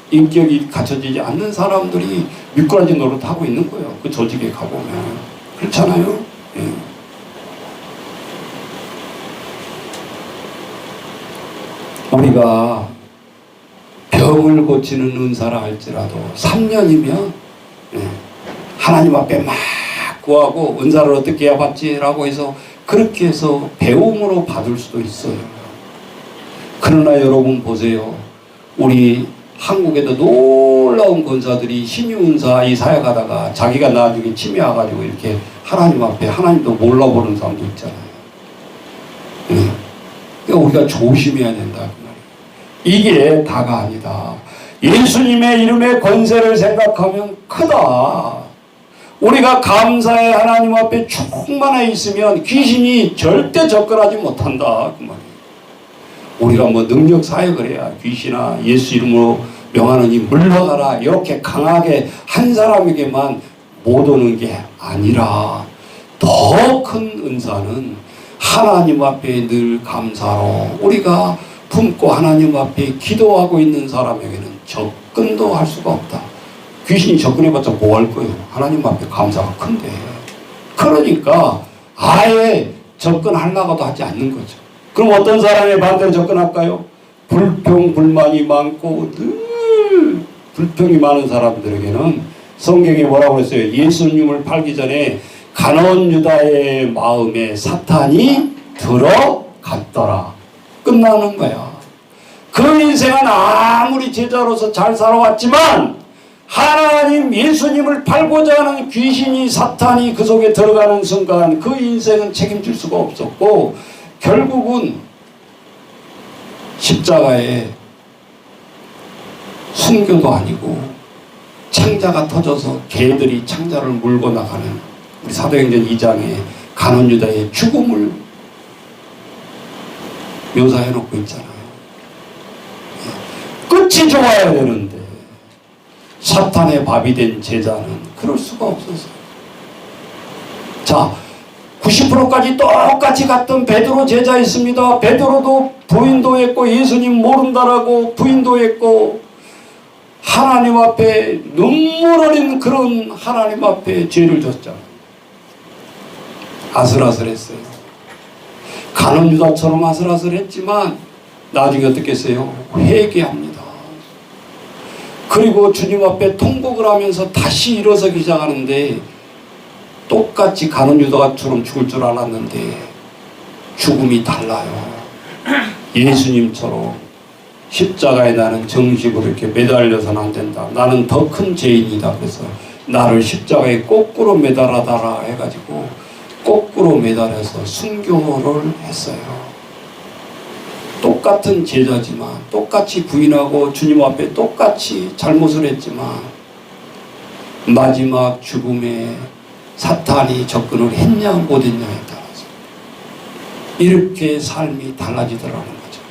인격이 갖춰지지 않는 사람들이 미꾸라지 노릇하고 있는 거예요. 그 조직에 가보면. 그렇잖아요. 네. 우리가 병을 고치는 은사라 할지라도 3년이면 하나님 앞에 막 구하고 은사를 어떻게 해야 받지라고 해서 그렇게 해서 배움으로 받을 수도 있어요. 그러나 여러분 보세요. 우리 한국에도 놀라운 권사들이 신유은사 이 사역하다가 자기가 나중에 치매 와가지고 이렇게 하나님 앞에 하나님도 몰라보는 사람도 있잖아요. 그러니까 우리가 조심해야 된다. 이게 다가 아니다. 예수님의 이름의 권세를 생각하면 크다. 우리가 감사의 하나님 앞에 충만해 있으면 귀신이 절대 접근하지 못한다. 그 말이에요. 우리가 뭐 능력 사역을 해야 귀신아 예수 이름으로 명하느니 물러가라 이렇게 강하게 한 사람에게만 못 오는 게 아니라 더 큰 은사는 하나님 앞에 늘 감사로 우리가 품고 하나님 앞에 기도하고 있는 사람에게는 접근도 할 수가 없다. 귀신이 접근해봤자 뭐 할 거예요? 하나님 앞에 감사가 큰데. 그러니까 아예 접근하려고도 하지 않는 거죠. 그럼 어떤 사람의 반대로 접근할까요? 불평, 불만이 많고 늘 불평이 많은 사람들에게는 성경에 뭐라고 그랬어요? 예수님을 팔기 전에 가나안 유다의 마음에 사탄이 들어갔더라. 끝나는 거야. 그 인생은 아무리 제자로서 잘 살아왔지만 하나님 예수님을 팔고자 하는 귀신이 사탄이 그 속에 들어가는 순간 그 인생은 책임질 수가 없었고 결국은 십자가에 순교도 아니고 창자가 터져서 개들이 창자를 물고 나가는 우리 사도행전 2장에 가룟 유다의 죽음을 묘사해 놓고 있잖아요. 끝이 좋아야 되는데 사탄의 밥이 된 제자는 그럴 수가 없었어요. 자, 90%까지 똑같이 갔던 베드로 제자 있습니다. 베드로도 부인도 했고 예수님 모른다라고 부인도 했고 하나님 앞에 눈물 어린 그런 하나님 앞에 죄를 졌잖아요. 아슬아슬했어요. 가룟 유다처럼 아슬아슬했지만 나중에 어떻게 했어요? 회개합니다. 그리고 주님 앞에 통곡을 하면서 다시 일어서기 시작하는데 똑같이 가룟 유다처럼 죽을 줄 알았는데 죽음이 달라요. 예수님처럼 십자가에 나는 정식으로 이렇게 매달려서는 안 된다. 나는 더 큰 죄인이다. 그래서 나를 십자가에 거꾸로 매달아달라 해가지고 거꾸로 매달아서 순교를 했어요. 똑같은 제자지만 똑같이 부인하고 주님 앞에 똑같이 잘못을 했지만 마지막 죽음에 사탄이 접근을 했냐 못했냐에 따라서 이렇게 삶이 달라지더라는 거죠.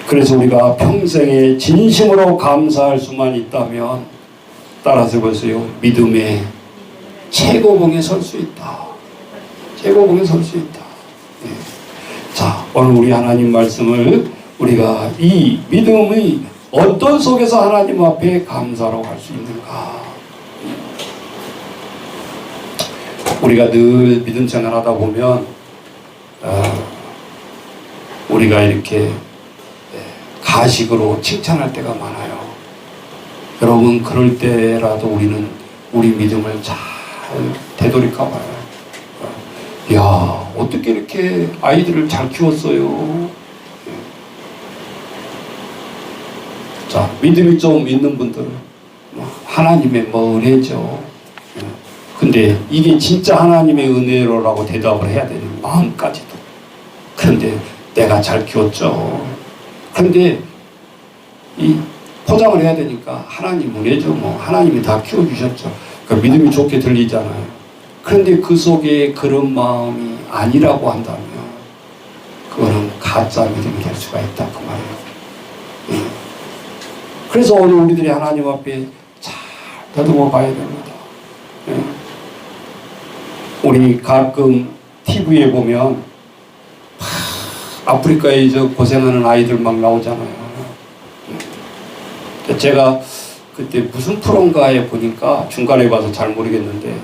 그래서 우리가 평생에 진심으로 감사할 수만 있다면 따라서 보세요. 믿음의 최고봉에 설 수 있다. 최고봉에 설 수 있다. 네. 자, 오늘 우리 하나님 말씀을 우리가 이 믿음의 어떤 속에서 하나님 앞에 감사로 갈 수 있는가? 우리가 늘 믿음 생활하다 보면 우리가 이렇게 가식으로 칭찬할 때가 많아요. 여러분 그럴 때라도 우리는 우리 믿음을 잘 되돌이켜 봐요. 야, 어떻게 이렇게 아이들을 잘 키웠어요? 자, 믿음이 좀 있는 분들은 하나님의 은혜죠. 근데 이게 진짜 하나님의 은혜로라고 대답을 해야 되는 마음까지도. 그런데 내가 잘 키웠죠. 그런데 이 포장을 해야 되니까 하나님 은혜죠. 하나님이 다 키워주셨죠. 그러니까 믿음이 좋게 들리잖아요. 그런데 그 속에 그런 마음이 아니라고 한다면 그거는 가짜 믿음이 될 수가 있다 그 말이에요. 그래서 오늘 우리들이 하나님 앞에 잘 더듬어 봐야 됩니다. 우리 가끔 TV에 보면 아프리카에 고생하는 아이들 막 나오잖아요. 제가 그때 무슨 프로인가에 보니까 중간에 봐서 잘 모르겠는데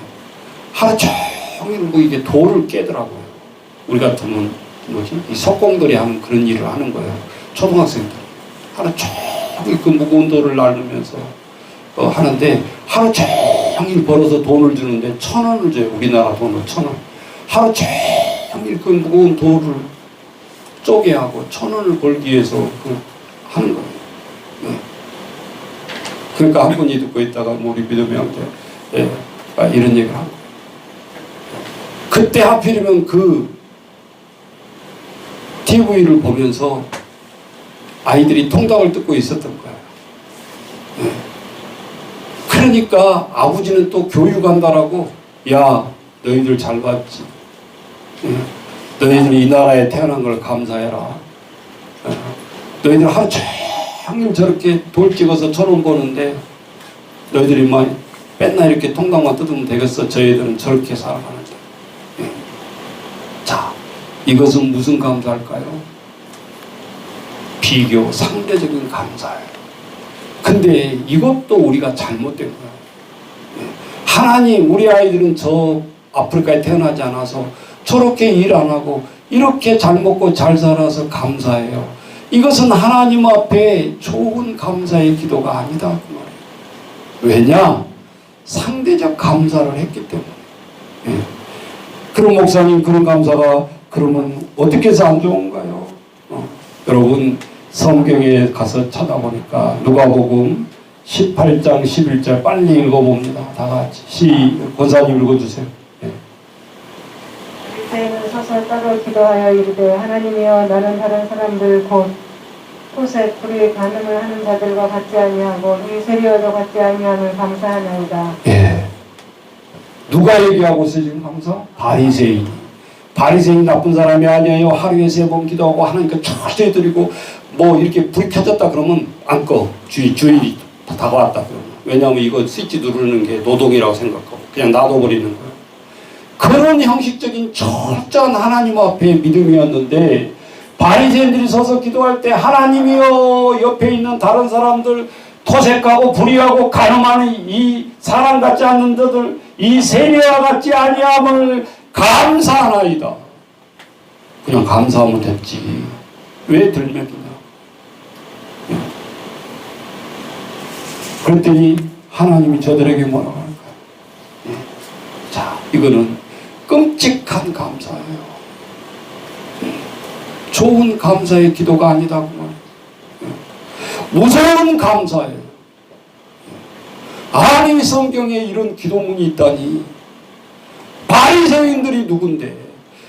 하루 종일 이게 돌을 깨더라고요. 우리 같으면 이 석공들이 하는 그런 일을 하는 거예요. 초등학생들 하루 종일 그 무거운 돌을 나르면서 하는데 하루 종일 벌어서 돈을 주는데 1,000원을 줘요. 우리나라 돈을 1,000원. 하루 종일 그 무거운 돌을 쪼개 하고 1,000원을 벌기 위해서 하는 거예요. 그러니까 한 분이 듣고 있다가 우리 믿음의 형제 이런 얘기를 한 거예요. 그때 하필이면 그 TV를 보면서 아이들이 통닭을 뜯고 있었던 거예요. 그러니까 아버지는 또 교육한다라고 야 너희들 잘 봤지. 너희들이 이 나라에 태어난 걸 감사해라. 너희들 하루 종일 저렇게 돌 찍어서 1,000원 버는데 너희들이 맨날 이렇게 통닭만 뜯으면 되겠어. 저희들은 저렇게 살아가는데. 자, 이것은 무슨 감사일까요? 비교, 상대적인 감사예요. 근데 이것도 우리가 잘못된 거예요. 하나님, 우리 아이들은 저 아프리카에 태어나지 않아서 저렇게 일 안 하고 이렇게 잘 먹고 잘 살아서 감사해요. 이것은 하나님 앞에 좋은 감사의 기도가 아니다 그 말이에요. 왜냐? 상대적 감사를 했기 때문에. 그럼 목사님 그런 감사가 그러면 어떻게 해서 안 좋은가요? 여러분 성경에 가서 찾아보니까 누가복음 18장 11절 빨리 읽어봅니다. 다 같이 권사님 읽어주세요. 그때는 서서 따로 기도하여 이르되 하나님이여 나는 다른 사람들 곧 토색 불의 간음을 하는 자들과 같지 아니하고 이 세리와도 같지 아니함을 감사하나이다. 예. 누가 얘기하고 있어요 지금 감사? 바리새인. 바리새인 나쁜 사람이 아니에요. 하루에 3번 기도하고 하나님께 철저히 드리고 뭐 이렇게 불이 켜졌다 그러면 안 꺼. 주일이 다가왔다 그러면. 왜냐하면 이거 스위치 누르는 게 노동이라고 생각하고 그냥 놔둬버리는 거예요. 그런 형식적인 철저한 하나님 앞에 믿음이었는데 바리새인들이 서서 기도할 때 하나님이여 옆에 있는 다른 사람들 토색하고 불의하고 간음하는 이 사람 같지 않는 자들 이 세리와 같지 아니함을 감사하나이다. 그냥 감사하면 됐지. 왜 들먹이냐. 그랬더니 하나님이 저들에게 뭐라고 할까요? 자, 이거는 끔찍한 감사예요. 좋은 감사의 기도가 아니다. 무서운 감사예요. 아니 성경에 이런 기도문이 있다니. 바리새인들이 누군데?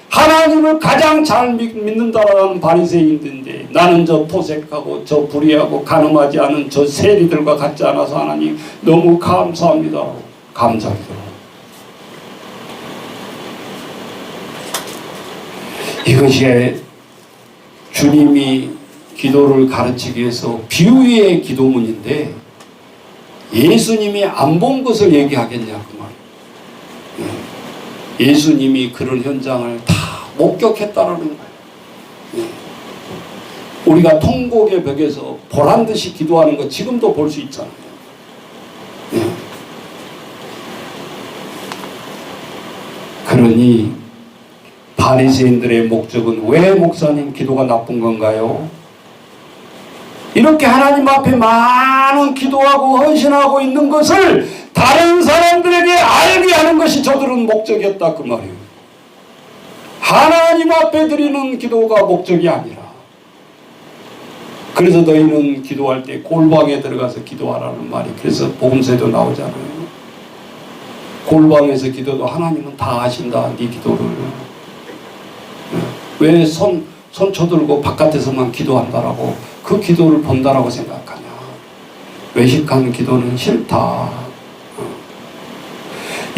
하나님을 가장 잘 믿는다라는 바리새인들인데 나는 저 토색하고 저 불의하고 간음하지 않은 저 세리들과 같지 않아서 하나님 너무 감사합니다. 감사기도. 이것이 주님이 기도를 가르치기 위해서 비유의 기도문인데 예수님이 안 본 것을 얘기하겠냐 그 말이에요. 예수님이 그런 현장을 다 목격했다라는 거예요. 우리가 통곡의 벽에서 보란듯이 기도하는 거 지금도 볼 수 있잖아요. 그러니 바리새인들의 목적은 왜 목사님 기도가 나쁜 건가요? 이렇게 하나님 앞에 많은 기도하고 헌신하고 있는 것을 다른 사람들에게 알게 하는 것이 저들은 목적이었다 그 말이에요. 하나님 앞에 드리는 기도가 목적이 아니라. 그래서 너희는 기도할 때 골방에 들어가서 기도하라는 말이 그래서 복음서에도 나오잖아요. 골방에서 기도도 하나님은 다 아신다 네 기도를. 왜 손 쳐들고 바깥에서만 기도한다라고 그 기도를 본다라고 생각하냐. 외식하는 기도는 싫다.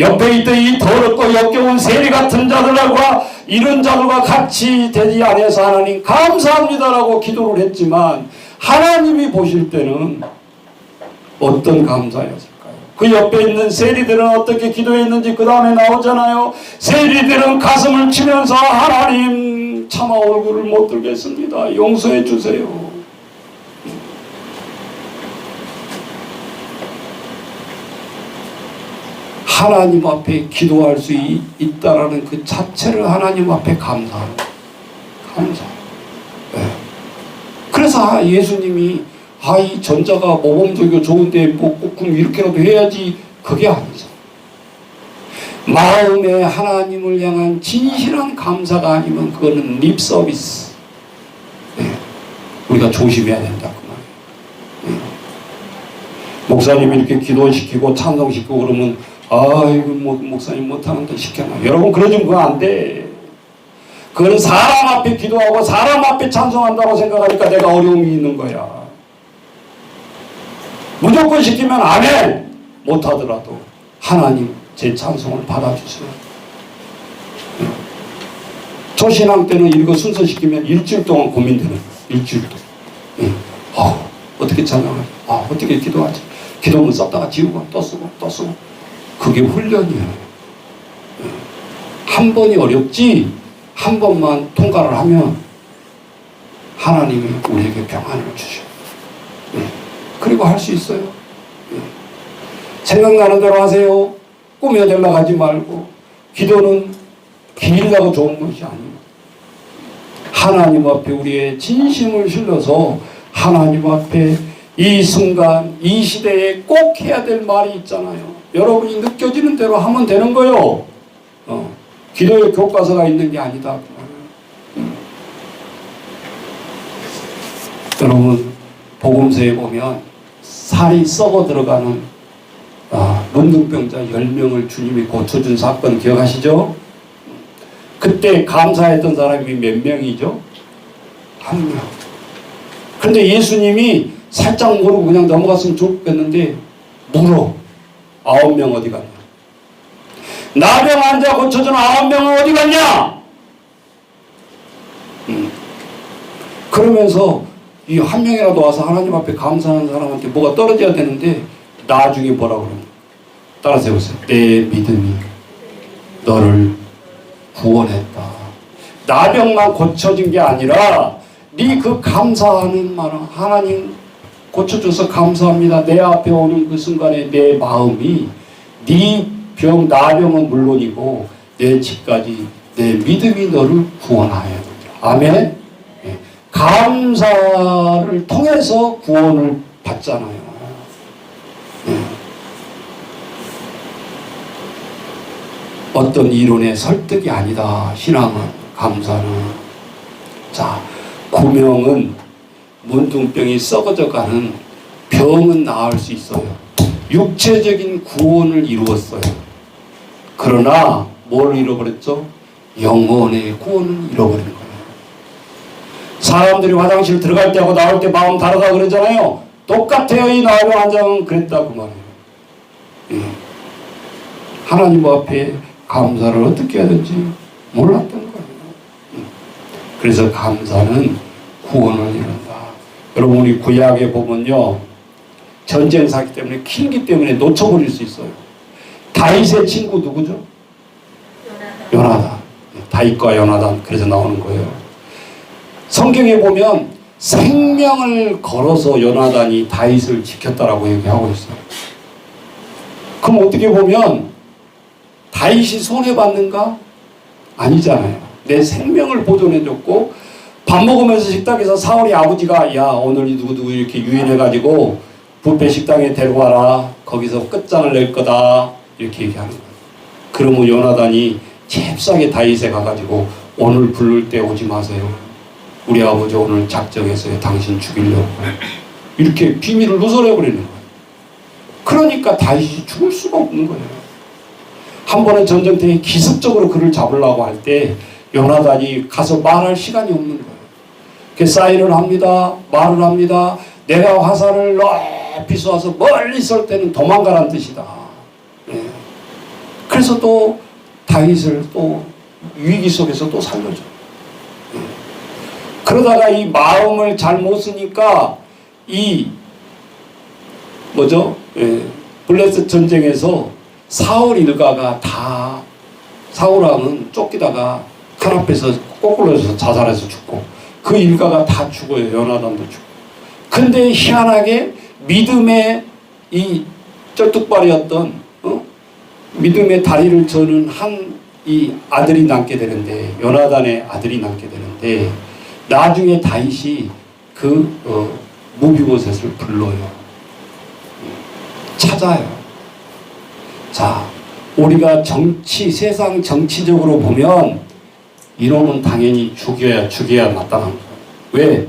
옆에 있던 이 더럽고 역겨운 세리 같은 자들과 이런 자들과 같이 되지 않아서 하나님 감사합니다라고 기도를 했지만 하나님이 보실 때는 어떤 감사였을까요? 그 옆에 있는 세리들은 어떻게 기도했는지 그 다음에 나오잖아요. 세리들은 가슴을 치면서 하나님 차마 얼굴을 못 들겠습니다. 용서해 주세요. 하나님 앞에 기도할 수 있다라는 그 자체를 하나님 앞에 감사하는 감사. 네. 그래서 예수님이 이 전자가 모범적이고 좋은데 뭐 꼭 이렇게라도 해야지 그게 아니죠. 마음에 하나님을 향한 진실한 감사가 아니면 그거는 립 서비스. 네. 우리가 조심해야 된다 그 말이에요. 네. 목사님이 이렇게 기도시키고 찬송시키고 그러면 이거 뭐 목사님 못하는데 시켜놔. 여러분 그러지면 그거 안 돼. 그건 사람 앞에 기도하고 사람 앞에 찬송한다고 생각하니까 내가 어려움이 있는 거야. 무조건 시키면 아멘 못하더라도 하나님 제 찬송을 받아주세요. 초신앙 때는 이거 순서 시키면 일주일 동안 고민되는 거예요. 일주일 동안. 어떻게 찬양하지? 어떻게 기도하지? 기도문 썼다가 지우고 또 쓰고 또 쓰고. 그게 훈련이에요. 한 번이 어렵지 한 번만 통과를 하면 하나님이 우리에게 평안을 주셔요. 그리고 할 수 있어요. 생각나는 대로 하세요. 꾸며대려고 하지 말고. 기도는 기리려고 좋은 것이 아니에요. 하나님 앞에 우리의 진심을 실어서 하나님 앞에 이 순간 이 시대에 꼭 해야 될 말이 있잖아요. 여러분이 느껴지는 대로 하면 되는 거요. 기도의 교과서가 있는 게 아니다. 여러분 복음서에 보면 살이 썩어 들어가는 문둥병자 10명을 주님이 고쳐준 사건 기억하시죠? 그때 감사했던 사람이 몇 명이죠? 1명. 그런데 예수님이 살짝 모르고 그냥 넘어갔으면 좋겠는데 물어. 9명 어디 갔냐? 나병 환자 고쳐준 9명은 어디 갔냐? 그러면서 이 한 명이라도 와서 하나님 앞에 감사하는 사람한테 뭐가 떨어져야 되는데 나중에 뭐라고 그러냐? 따라서 해보세요. 내 믿음이 너를 구원했다. 나병만 고쳐진 게 아니라 네 그 감사하는 말은 하나님 고쳐줘서 감사합니다. 내 앞에 오는 그 순간에 내 마음이 네 병, 나병은 물론이고 내 집까지 내 믿음이 너를 구원하여. 아멘. 예. 감사를 통해서 구원을 받잖아요. 예. 어떤 이론의 설득이 아니다. 신앙은, 감사는. 자, 구명은 문둥병이 썩어져가는 병은 나을 수 있어요. 육체적인 구원을 이루었어요. 그러나 뭘 잃어버렸죠? 영혼의 구원을 잃어버린 거예요. 사람들이 화장실 들어갈 때하고 나올 때 마음 다르다 그러잖아요. 똑같아요. 이 나병 환자는 그랬다 그 말이에요. 예. 하나님 앞에 감사를 어떻게 해야 될지 몰랐던 거예요. 예. 그래서 감사는 구원을 이룬다. 여러분 우리 구약에 보면요. 전쟁사기 때문에 길기 때문에 놓쳐버릴 수 있어요. 다윗의 친구 누구죠? 요나단. 다윗과 요나단. 그래서 나오는 거예요. 성경에 보면 생명을 걸어서 요나단이 다윗을 지켰다라고 얘기하고 있어요. 그럼 어떻게 보면 다윗이 손해받는가? 아니잖아요. 내 생명을 보존해줬고 밥 먹으면서 식탁에서 사울이 아버지가 야 오늘 누구누구 이렇게 유인해가지고 뷔페 식당에 데려와라. 거기서 끝장을 낼 거다. 이렇게 얘기하는 거예요. 그러면 요나단이 잽싸게 다윗에 가가지고 오늘 부를 때 오지 마세요. 우리 아버지 오늘 작정했어요. 당신 죽이려고. 이렇게 비밀을 누설해버리는 거예요. 그러니까 다윗이 죽을 수가 없는 거예요. 한 번은 전쟁터에 기습적으로 그를 잡으려고 할 때 요나단이 가서 말할 시간이 없는 거예요. 그 사인을 합니다. 말을 합니다. 내가 화살을 높이 쏘아서 멀리 쏠 때는 도망가란 뜻이다. 네. 그래서 또 다윗을 또 위기 속에서 또 살려줘. 네. 그러다가 이 마음을 잘 못 쓰니까 이 뭐죠? 예. 블레셋 전쟁에서 사울 일가가 다 사울왕은 쫓기다가 칼 앞에서 꼬꾸라져서 자살해서 죽고 그 일가가 다 죽어요. 요나단도 죽고. 근데 희한하게 믿음의 이 쩔뚝발이었던 믿음의 다리를 저는 한 이 아들이 낳게 되는데 요나단의 아들이 낳게 되는데 나중에 다윗이 그 무비보셋을 불러요. 찾아요. 자, 우리가 세상 정치적으로 보면 이놈은 당연히 죽여야 마땅한 거예요. 왜?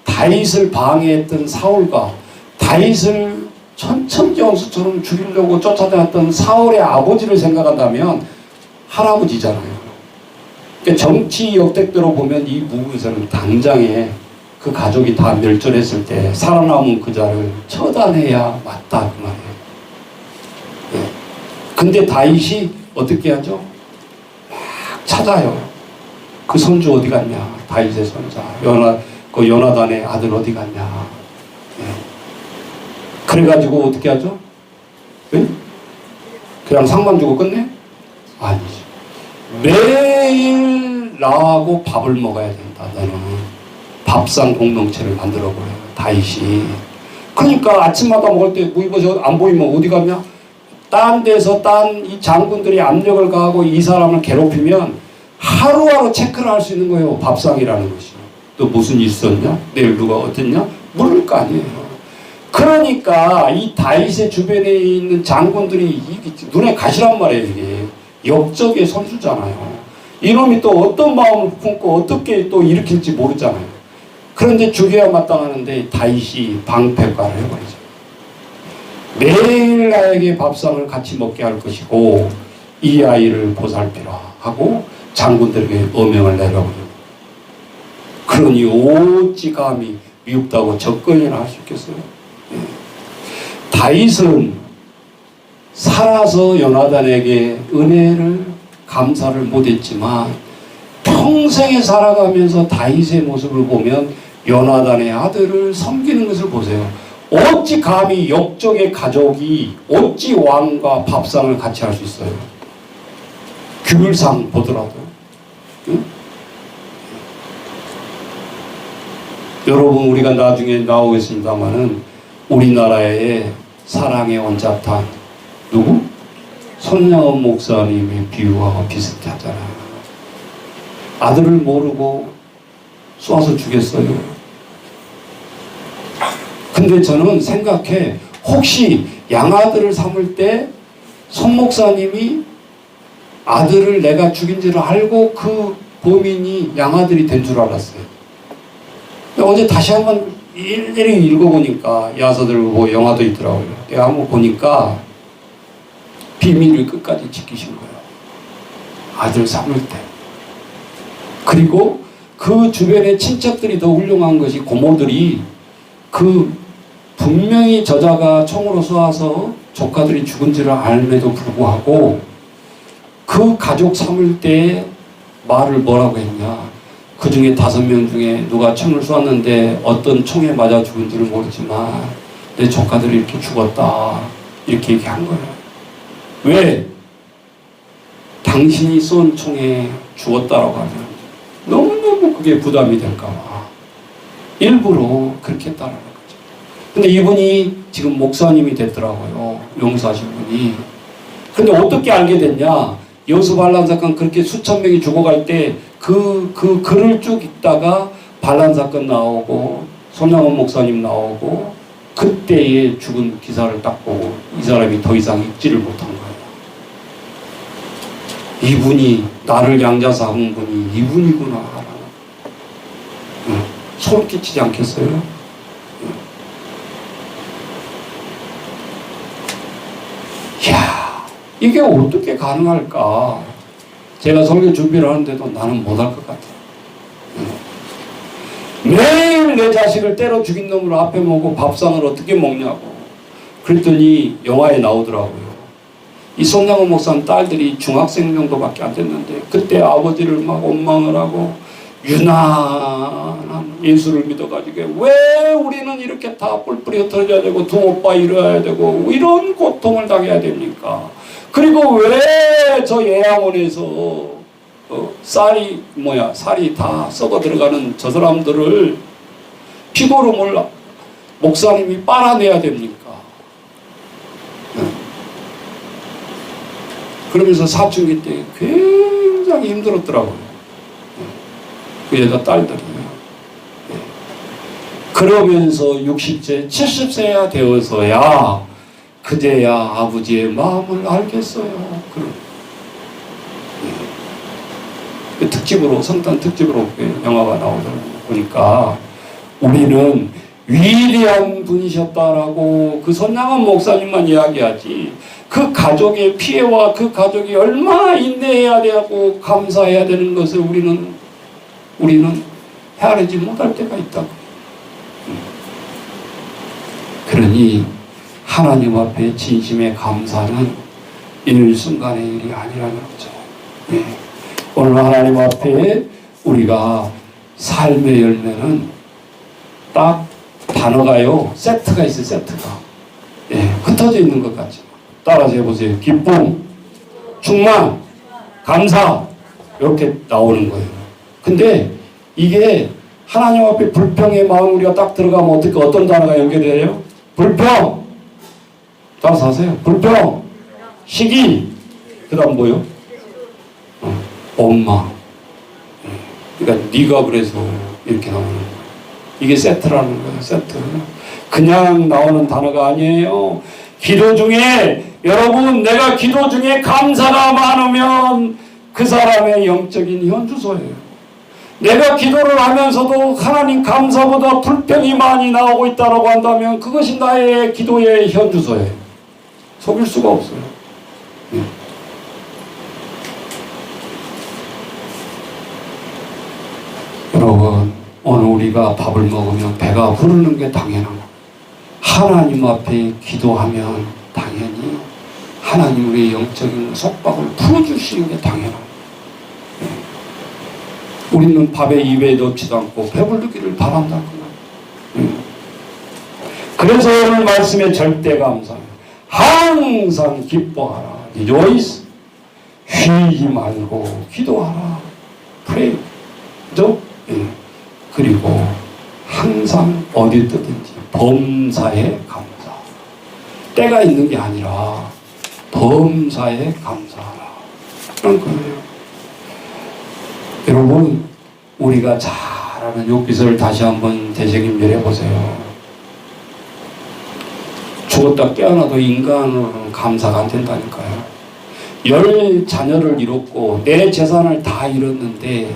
다윗을 방해했던 사울과 다윗을 천천지원수처럼 죽이려고 쫓아다녔던 사울의 아버지를 생각한다면 할아버지잖아요. 그러니까 정치 역대대로 보면 이 무비보셋은 당장에 그 가족이 다 멸절했을 때 살아남은 그 자를 처단해야 맞다 그 말이에요. 네. 근데 다윗이 어떻게 하죠? 막 찾아요. 그 손주 어디 갔냐? 다윗의 손자. 그 요나단의 아들 어디 갔냐? 네. 그래가지고 어떻게 하죠? 네? 그냥 상만 주고 끝내? 아니지. 매일 나하고 밥을 먹어야 된다. 너는 밥상 공동체를 만들어버려요. 다윗이. 그러니까 아침마다 먹을 때 무비보셋 안 보이면 어디 갔냐? 딴 데서 딴 이 장군들이 압력을 가하고 이 사람을 괴롭히면 하루하루 체크를 할 수 있는 거예요. 밥상이라는 것이. 또 무슨 일 있었냐? 내일 누가 어땠냐? 모를 거 아니에요. 그러니까 이 다윗의 주변에 있는 장군들이 눈에 가시란 말이에요. 이게 역적의 선수잖아요. 이놈이 또 어떤 마음을 품고 어떻게 또 일으킬지 모르잖아요. 그런데 죽여야 마땅하는데 다윗이 방패과를 해버리죠. 매일 나에게 밥상을 같이 먹게 할 것이고 이 아이를 보살피라 하고 장군들에게 어명을 내려버려요. 그러니 어찌 감히 미흡다고 접근이나 할 수 있겠어요? 예. 다윗은 살아서 요나단에게 은혜를 감사를 못했지만 평생에 살아가면서 다윗의 모습을 보면 요나단의 아들을 섬기는 것을 보세요. 어찌 감히 역적의 가족이 어찌 왕과 밥상을 같이 할 수 있어요? 규율상 보더라도. 응? 여러분, 우리가 나중에 나오겠습니다마는 우리나라의 사랑의 원자탄 누구? 손양원 목사님의 비유와 비슷하잖아요. 아들을 모르고 쏘아서 죽였어요. 근데 저는 생각해, 혹시 양아들을 삼을 때 손 목사님이 아들을 내가 죽인 줄을 알고 그 범인이 양아들이 된 줄 알았어요. 어제 다시 한번 일일이 읽어보니까 야서들 뭐 영화도 있더라고요. 내가 한번 보니까 비밀을 끝까지 지키신 거예요. 아들 삼을 때. 그리고 그 주변의 친척들이 더 훌륭한 것이 고모들이 그 분명히 저자가 총으로 쏘아서 조카들이 죽은 줄을 알면도 불구하고 그 가족 삼을 때 말을 뭐라고 했냐. 그 중에 5명 중에 누가 총을 쏘았는데 어떤 총에 맞아 죽은 줄은 모르지만 내 조카들이 이렇게 죽었다. 이렇게 얘기한 거예요. 왜? 당신이 쏜 총에 죽었다라고 하면 너무너무 그게 부담이 될까봐 일부러 그렇게 했다라는 거죠. 근데 이분이 지금 목사님이 됐더라고요. 용서하신 분이. 근데 어떻게 알게 됐냐? 여수 반란 사건 그렇게 수천 명이 죽어갈 때 그 글을 쭉 읽다가 반란 사건 나오고 손양원 목사님 나오고 그때의 죽은 기사를 딱 보고 이 사람이 더 이상 읽지를 못한 거예요. 이분이 나를 양자 삼은 분이 이분이구나. 소름 끼치지 않겠어요? 이야, 이게 어떻게 가능할까? 제가 설교 준비를 하는데도 나는 못할 것 같아요. 매일 내 자식을 때려 죽인 놈을 앞에 모고 밥상을 어떻게 먹냐고. 그랬더니 영화에 나오더라고요. 이 손양원 목사님 딸들이 중학생 정도밖에 안 됐는데 그때 아버지를 막 원망을 하고 유난한 예수를 믿어가지고 왜 우리는 이렇게 다 뿔뿔이 흩어져야 되고 두 오빠 이뤄야 되고 이런 고통을 당해야 됩니까? 그리고 왜 저 예양원에서 살이 다 썩어 들어가는 저 사람들을 피고름을 목사님이 빨아내야 됩니까? 그러면서 사춘기 때 굉장히 힘들었더라고요. 그 여자 딸들이. 그러면서 60세, 70세야 되어서야 그제야 아버지의 마음을 알겠어요. 그 특집으로, 성탄 특집으로 영화가 나오더라고요. 보니까 우리는 위대한 분이셨다라고 그 손양원 목사님만 이야기하지 그 가족의 피해와 그 가족이 얼마나 인내해야 되고 감사해야 되는 것을 우리는 헤아리지 못할 때가 있다고. 그러니 하나님 앞에 진심의 감사는 일순간의 일이 아니라는 거죠. 네. 오늘 하나님 앞에 우리가 삶의 열매는 딱 단어가요 세트가 있어요. 세트가. 예, 흩어져 있는 것 같죠. 따라서 해보세요. 기쁨, 충만, 감사 이렇게 나오는 거예요. 근데 이게 하나님 앞에 불평의 마음 우리가 딱 들어가면 어떤 단어가 연결돼요? 불평. 따라서 하세요. 불평, 시기, 그 다음 뭐요? 엄마. 그러니까 네가 그래서 이렇게 나오는 거예요. 이게 세트라는 거예요. 세트. 그냥 나오는 단어가 아니에요. 기도 중에 여러분 내가 기도 중에 감사가 많으면 그 사람의 영적인 현주소예요. 내가 기도를 하면서도 하나님 감사보다 불평이 많이 나오고 있다고 한다면 그것이 나의 기도의 현주소예요. 속일 수가 없어요. 여러분 오늘 우리가 밥을 먹으면 배가 부르는 게 당연한 거. 하나님 앞에 기도하면 당연히 하나님 우리의 영적인 속박을 풀어주시는 게 당연한 거. 우리는 밥에 입에 넣지도 않고 배부르기를 바란다는 거예요. 그래서 오늘 말씀에 절대 감사. 항상 기뻐하라. rejoice. 쉬지 말고 기도하라. pray. 그죠? 그리고 항상 어디 있든지 범사에 감사. 때가 있는 게 아니라 범사에 감사하라. 그런 거예요. 여러분, 우리가 잘 아는 욥기서를 다시 한번 되새김질해 보세요. 죽었다 깨어나도 인간으로는 감사가 안 된다니까요. 10 자녀를 잃었고 내 재산을 다 잃었는데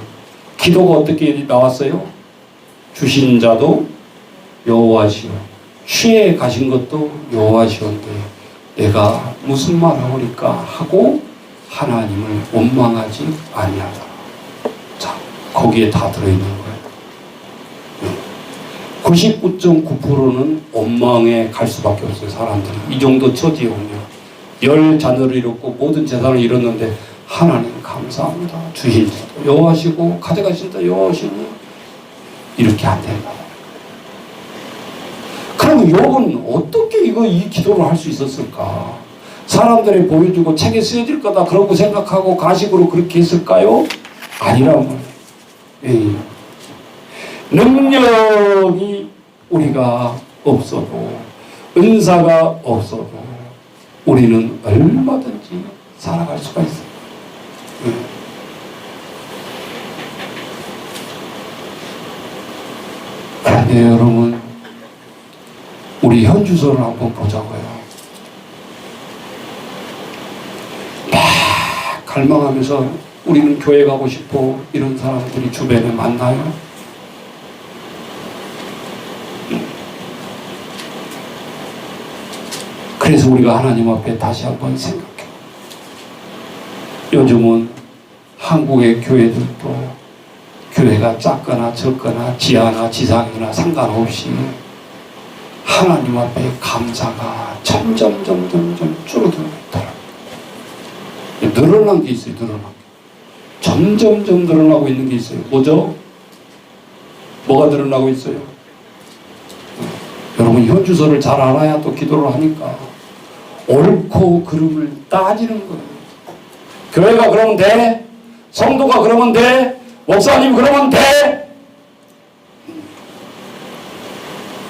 기도가 어떻게 나왔어요? 주신 자도 여호와시오, 취해 가신 것도 여호와시오인데 내가 무슨 말 하오리까 하고 하나님을 원망하지 아니하다. 자, 거기에 다 들어있는 거예요. 99.9%는 원망에 갈 수밖에 없어요. 사람들이 이 정도 처지에 오면 10 자녀를 잃었고 모든 재산을 잃었는데 하나님 감사합니다. 주신 자도 여호와시고 가져가신 자 여호와시니 이렇게 안 된다. 그럼 욥은 어떻게 이 기도를 할 수 있었을까? 사람들이 보여주고 책에 쓰여질 거다 그러고 생각하고 가식으로 그렇게 했을까요? 아니란 말이에요. 능력이 우리가 없어도 은사가 없어도 우리는 얼마든지 살아갈 수가 있어요. 그런데 여러분, 우리 현주소를 한번 보자고요. 막 갈망하면서 우리는 교회 가고 싶어 이런 사람들이 주변에 많나요? 그래서 우리가 하나님 앞에 다시 한번 생각해. 요즘은 한국의 교회들도 교회가 작거나 적거나 지하나 지상이나 상관없이 하나님 앞에 감사가 점점 줄어들고 있더라고요. 늘어난 게 있어요. 늘어난 게. 점점 늘어나고 있는 게 있어요. 뭐죠? 뭐가 늘어나고 있어요? 여러분 현주소를 잘 알아야 또 기도를 하니까 옳고 그름을 따지는 거예요. 교회가 그러면 돼? 성도가 그러면 돼? 목사님 그러면 돼?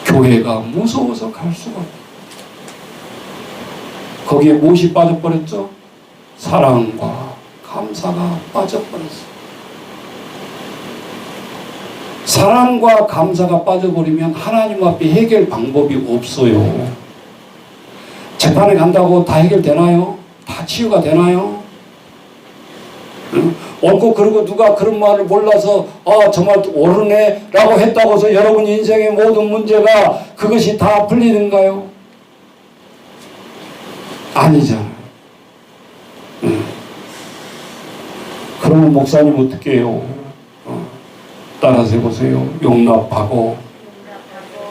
교회가 무서워서 갈 수가 없어요. 거기에 무엇이 빠져버렸죠? 사랑과 감사가 빠져버렸어요. 사랑과 감사가 빠져버리면 하나님 앞에 해결 방법이 없어요. 재판에 간다고 다 해결되나요? 다 치유가 되나요? 옳고 그러고 누가 그런 말을 몰라서 정말 옳으네 라고 했다고 해서 여러분 인생의 모든 문제가 그것이 다 풀리는가요? 아니잖아요. 그러면 목사님 어떻게 해요? 따라서 해보세요. 용납하고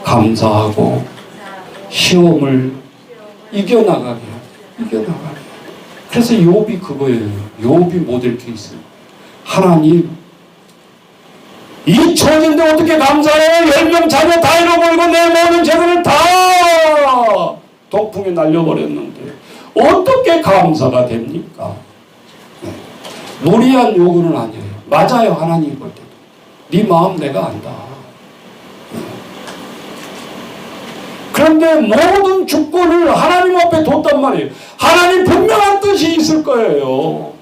감사하고 시험을 이겨나가게. 그래서 욥이 그거예요. 욥이 모델 케이스예요. 하나님, 이 처지인데 어떻게 감사해요? 10명 자녀 다 잃어버리고 내 모든 재산을 다 독풍에 날려버렸는데 어떻게 감사가 됩니까? 무리한 요구는 아니에요. 맞아요. 하나님 볼 때도. 네 마음 내가 안다. 그런데 모든 주권을 하나님 앞에 뒀단 말이에요. 하나님 분명한 뜻이 있을 거예요.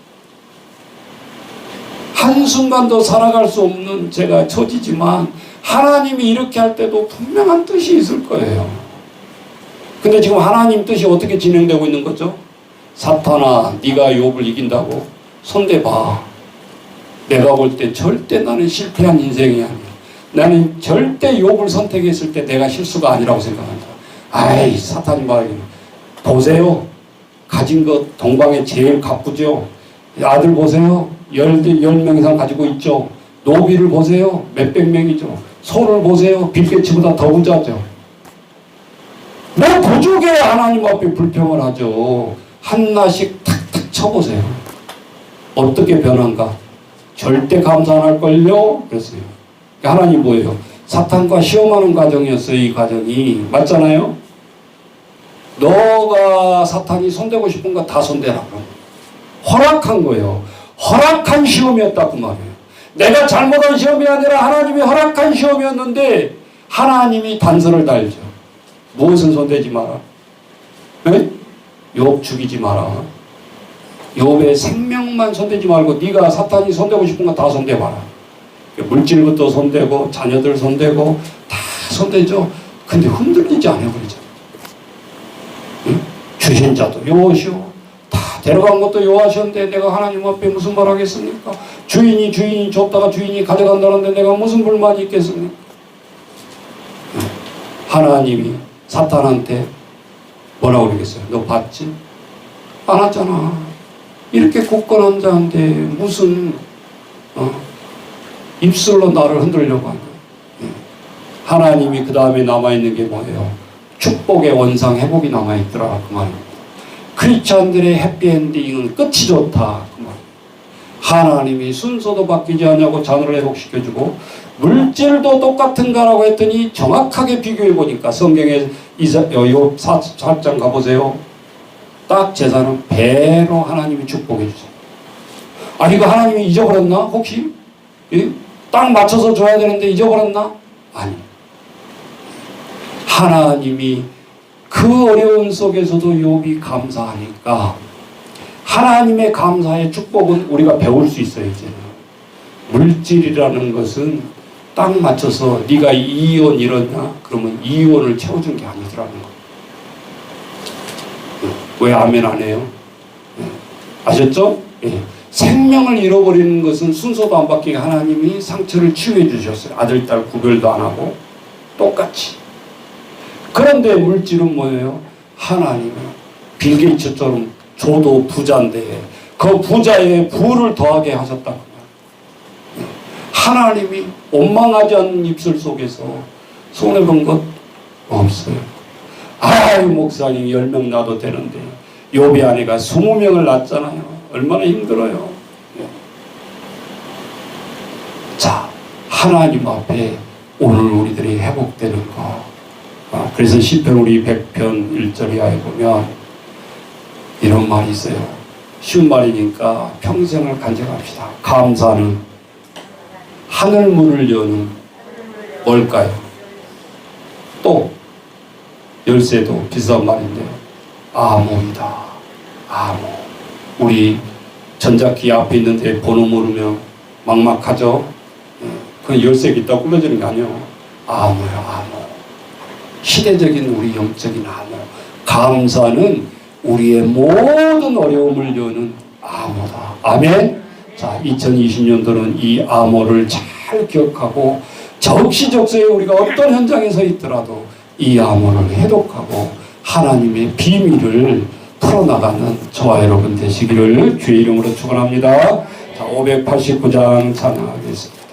한순간도 살아갈 수 없는 제가 처지지만 하나님이 이렇게 할 때도 분명한 뜻이 있을 거예요. 근데 지금 하나님 뜻이 어떻게 진행되고 있는 거죠? 사탄아, 네가 욥을 이긴다고 손대봐. 내가 볼 때 절대 나는 실패한 인생이 아니야. 나는 절대 욥을 선택했을 때 내가 실수가 아니라고 생각한다. 아이, 사탄이 말하기는. 보세요. 가진 것 동방에 제일 가쁘죠. 아들 보세요. 10명 이상 가지고 있죠. 노비를 보세요. 몇백 명이죠. 손을 보세요. 빌게츠보다 더 부자죠. 뭐 부족해 하나님 앞에 불평을 하죠. 한나씩 탁탁 쳐보세요. 어떻게 변한가? 절대 감사 안 할걸요? 그랬어요. 하나님 뭐예요? 사탄과 시험하는 과정이었어요. 이 과정이. 맞잖아요? 너가 사탄이 손대고 싶은 거 다 손대라고. 허락한 거예요. 허락한 시험이었다 그 말이에요. 내가 잘못한 시험이 아니라 하나님이 허락한 시험이었는데 하나님이 단서를 달죠. 무엇은 손대지 마라. 네? 욥 죽이지 마라. 욥의 생명만 손대지 말고 네가 사탄이 손대고 싶은 거 다 손대봐라. 물질부터 손대고 자녀들 손대고 다 손대죠. 근데 흔들리지 않아 버리죠. 응? 주신 자도 여호와시오. 다 데려간 것도 여호와시오인데 내가 하나님 앞에 무슨 말 하겠습니까? 주인이 줬다가 주인이 가져간다는데 내가 무슨 불만이 있겠습니까? 응? 하나님이 사탄한테 뭐라고 그러겠어요? 너 봤지? 안 왔잖아. 이렇게 굳건한 자인데 무슨 입술로 나를 흔들려고 하냐. 하나님이 그 다음에 남아있는 게 뭐예요? 축복의 원상 회복이 남아있더라 그 말입니다. 크리스찬들의 해피엔딩은 끝이 좋다 그 말입니다. 하나님이 순서도 바뀌지 않냐고 자녀를 회복시켜주고 물질도 똑같은가라고 했더니 정확하게 비교해보니까 성경에 욥 4장 가보세요. 딱 재산은 배로 하나님이 축복해 주세요. 아니 이거 하나님이 잊어버렸나 혹시? 예? 딱 맞춰서 줘야 되는데 잊어버렸나? 아니. 하나님이 그 어려운 속에서도 욥이 감사하니까 하나님의 감사의 축복은 우리가 배울 수 있어요. 이제는 물질이라는 것은 딱 맞춰서 네가 이원 이뤘냐? 그러면 이원을 채워준 게 아니더라는 거. 왜 아멘 안 해요? 아셨죠? 예. 생명을 잃어버리는 것은 순서도 안 바뀌게 하나님이 상처를 치유해 주셨어요. 아들, 딸 구별도 안 하고 똑같이. 그런데 물질은 뭐예요? 하나님은 빌 게이츠처럼 저도 부자인데 그 부자의 부를 더하게 하셨다. 하나님이 원망하지 않는 입술 속에서 손해본 것 없어요. 아이 목사님 10명 낳아도 되는데 욥의 아내가 20명을 낳았잖아요. 얼마나 힘들어요. 자, 하나님 앞에 오늘 우리들이 회복되는 거. 그래서 시편 우리 100편 1절에 보면 이런 말이 있어요. 쉬운 말이니까 평생을 간직합시다. 감사는 하늘 문을 여는 뭘까요? 또 열쇠도 비싼 말인데 암호이다. 암호. 우리 전자키 앞에 있는데 번호 모르면 막막하죠? 그건 열쇠가 있다고 굴러지는 게 아니에요. 암호야, 암호. 시대적인 우리 영적인 암호. 감사는 우리의 모든 어려움을 여는 암호다. 아멘? 자, 2020년도는 이 암호를 잘 기억하고 적시적소에 우리가 어떤 현장에 서 있더라도 이 암호를 해독하고 하나님의 비밀을 풀어나가는 저와 여러분 되시기를 주의 이름으로 축원합니다. 자, 589장 찬양하겠습니다.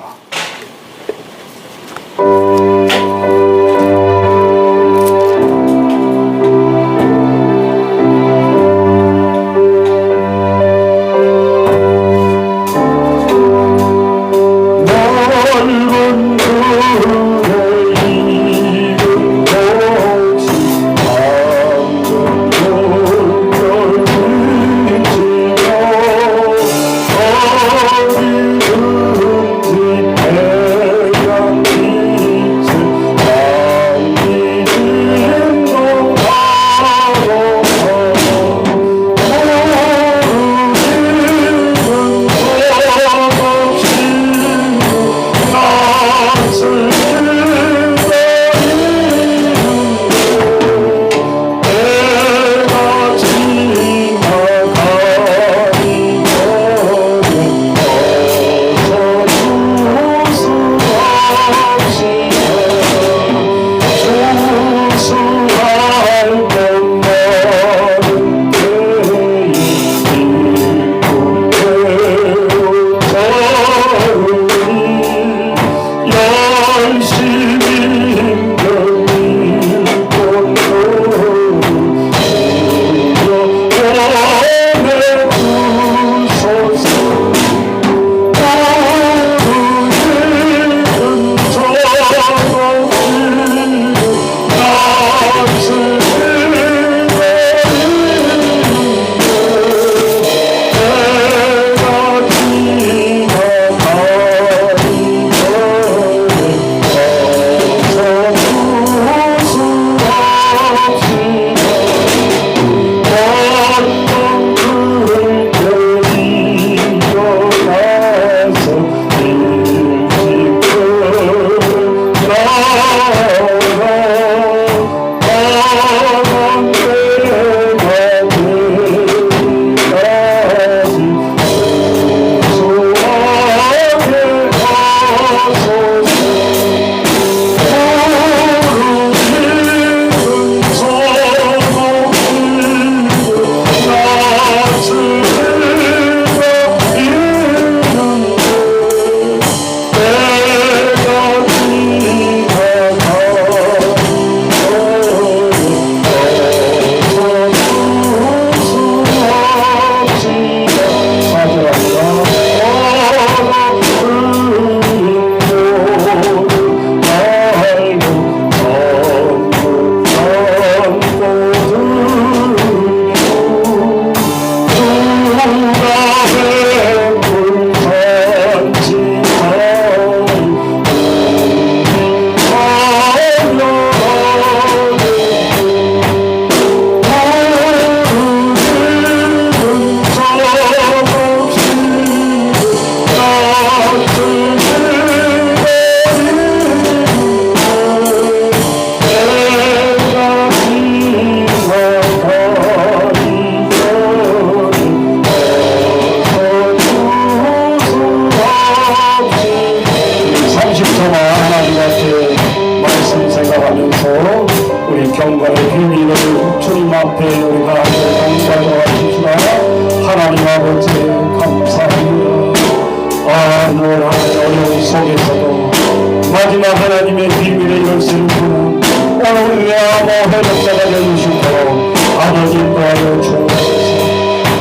어디든지 구원의 비밀의 열쇠를 주는 오늘 우리 아버 회복자가 되어주시고 아버지 또하여 주옵소서.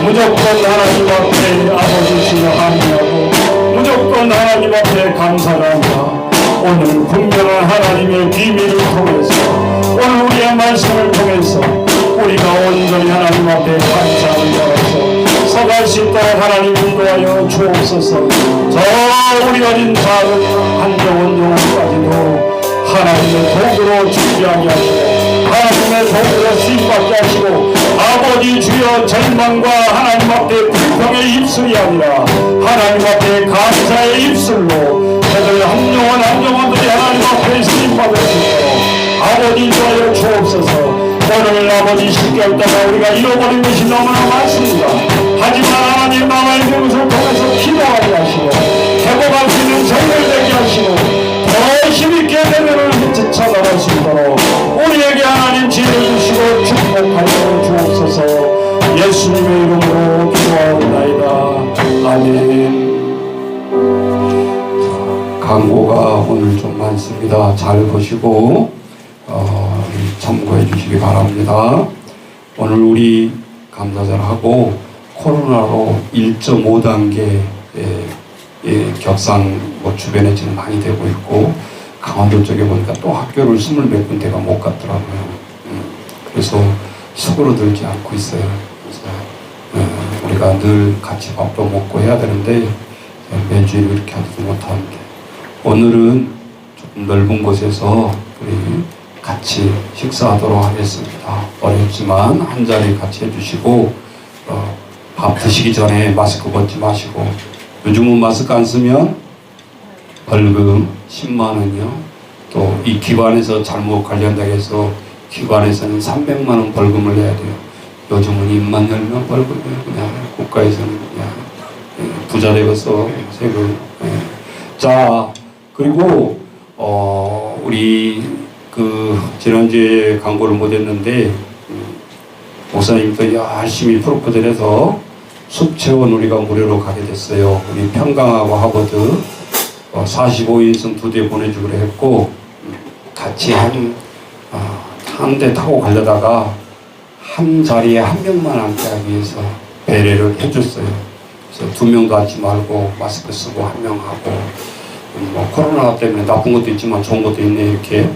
무조건 하나님 앞에 아버지시여 합의하고 무조건 하나님 앞에 감사를 합니다. 오늘 분명한 하나님의 비밀을 통해서 오늘 우리의 말씀을 통해서 우리가 온전히 하나님 앞에 감사를 걸어서 서갈 수 있도록 하나님 인도하여 주옵소서. 저 우리 어린 작은 한정원 영혼까지도 하나님의 도구로 준비하게 하시고 하나님의 도구로 쓰임받게 하시고 아버지 주여 절망과 하나님 앞에 불평의 입술이 아니라 하나님 앞에 감사의 입술로 저들 한 영혼 한 영혼들이 하나님 앞에 쓰임받을 수 있도록 아버지 인도하여 주옵소서. 오늘 아버지 10개월 동안 우리가 잃어버린 것이 너무나 많습니다. 하지만 하나님 나라의 그것을 통해서 기도하게 하시고 회복할 수 있는 정을 되게 하시고 더 힘있게 내면을 헤쳐나갈 수 있도록 우리에게 하나님 지혜를 주시고 축복하여 주옵소서. 예수님의 이름으로 기도하옵나이다. 아멘. 광고가 오늘 좀 많습니다. 잘 보시고 참고해 주시기 바랍니다. 오늘 우리 감사절하고 코로나로 1.5단계 격상 주변에 지금 많이 되고 있고 강원도 쪽에 보니까 또 학교를 20몇 군데가 못 갔더라고요. 그래서 수그러들지 않고 있어요. 그래서 우리가 늘 같이 밥도 먹고 해야 되는데 매주일 이렇게 하지도 못하는데 오늘은 조금 넓은 곳에서 우리 같이 식사하도록 하겠습니다. 어렵지만 한 자리 같이 해주시고 밥 드시기 전에 마스크 벗지 마시고 요즘은 마스크 안 쓰면 벌금 10만 원이요. 또 이 기관에서 잘못 관리한다고 해서 기관에서는 300만 원 벌금을 내야 돼요. 요즘은 입만 열면 벌금이에요. 그냥 국가에서는 그냥 부자 되어서 세금. 자 그리고 우리 지난주에 광고를 못했는데 목사님도 열심히 프로포즈해서 숲체원 우리가 무료로 가게 됐어요. 우리 평강하고 하버드 45인승 2대 보내주기로 했고 같이 한 대 타고 가려다가 한 자리에 한 명만 앉게 하기 위해서 배려를 해줬어요. 그래서 2명도 앉지 말고 마스크 쓰고 1명 하고 코로나 때문에 나쁜 것도 있지만 좋은 것도 있네 이렇게.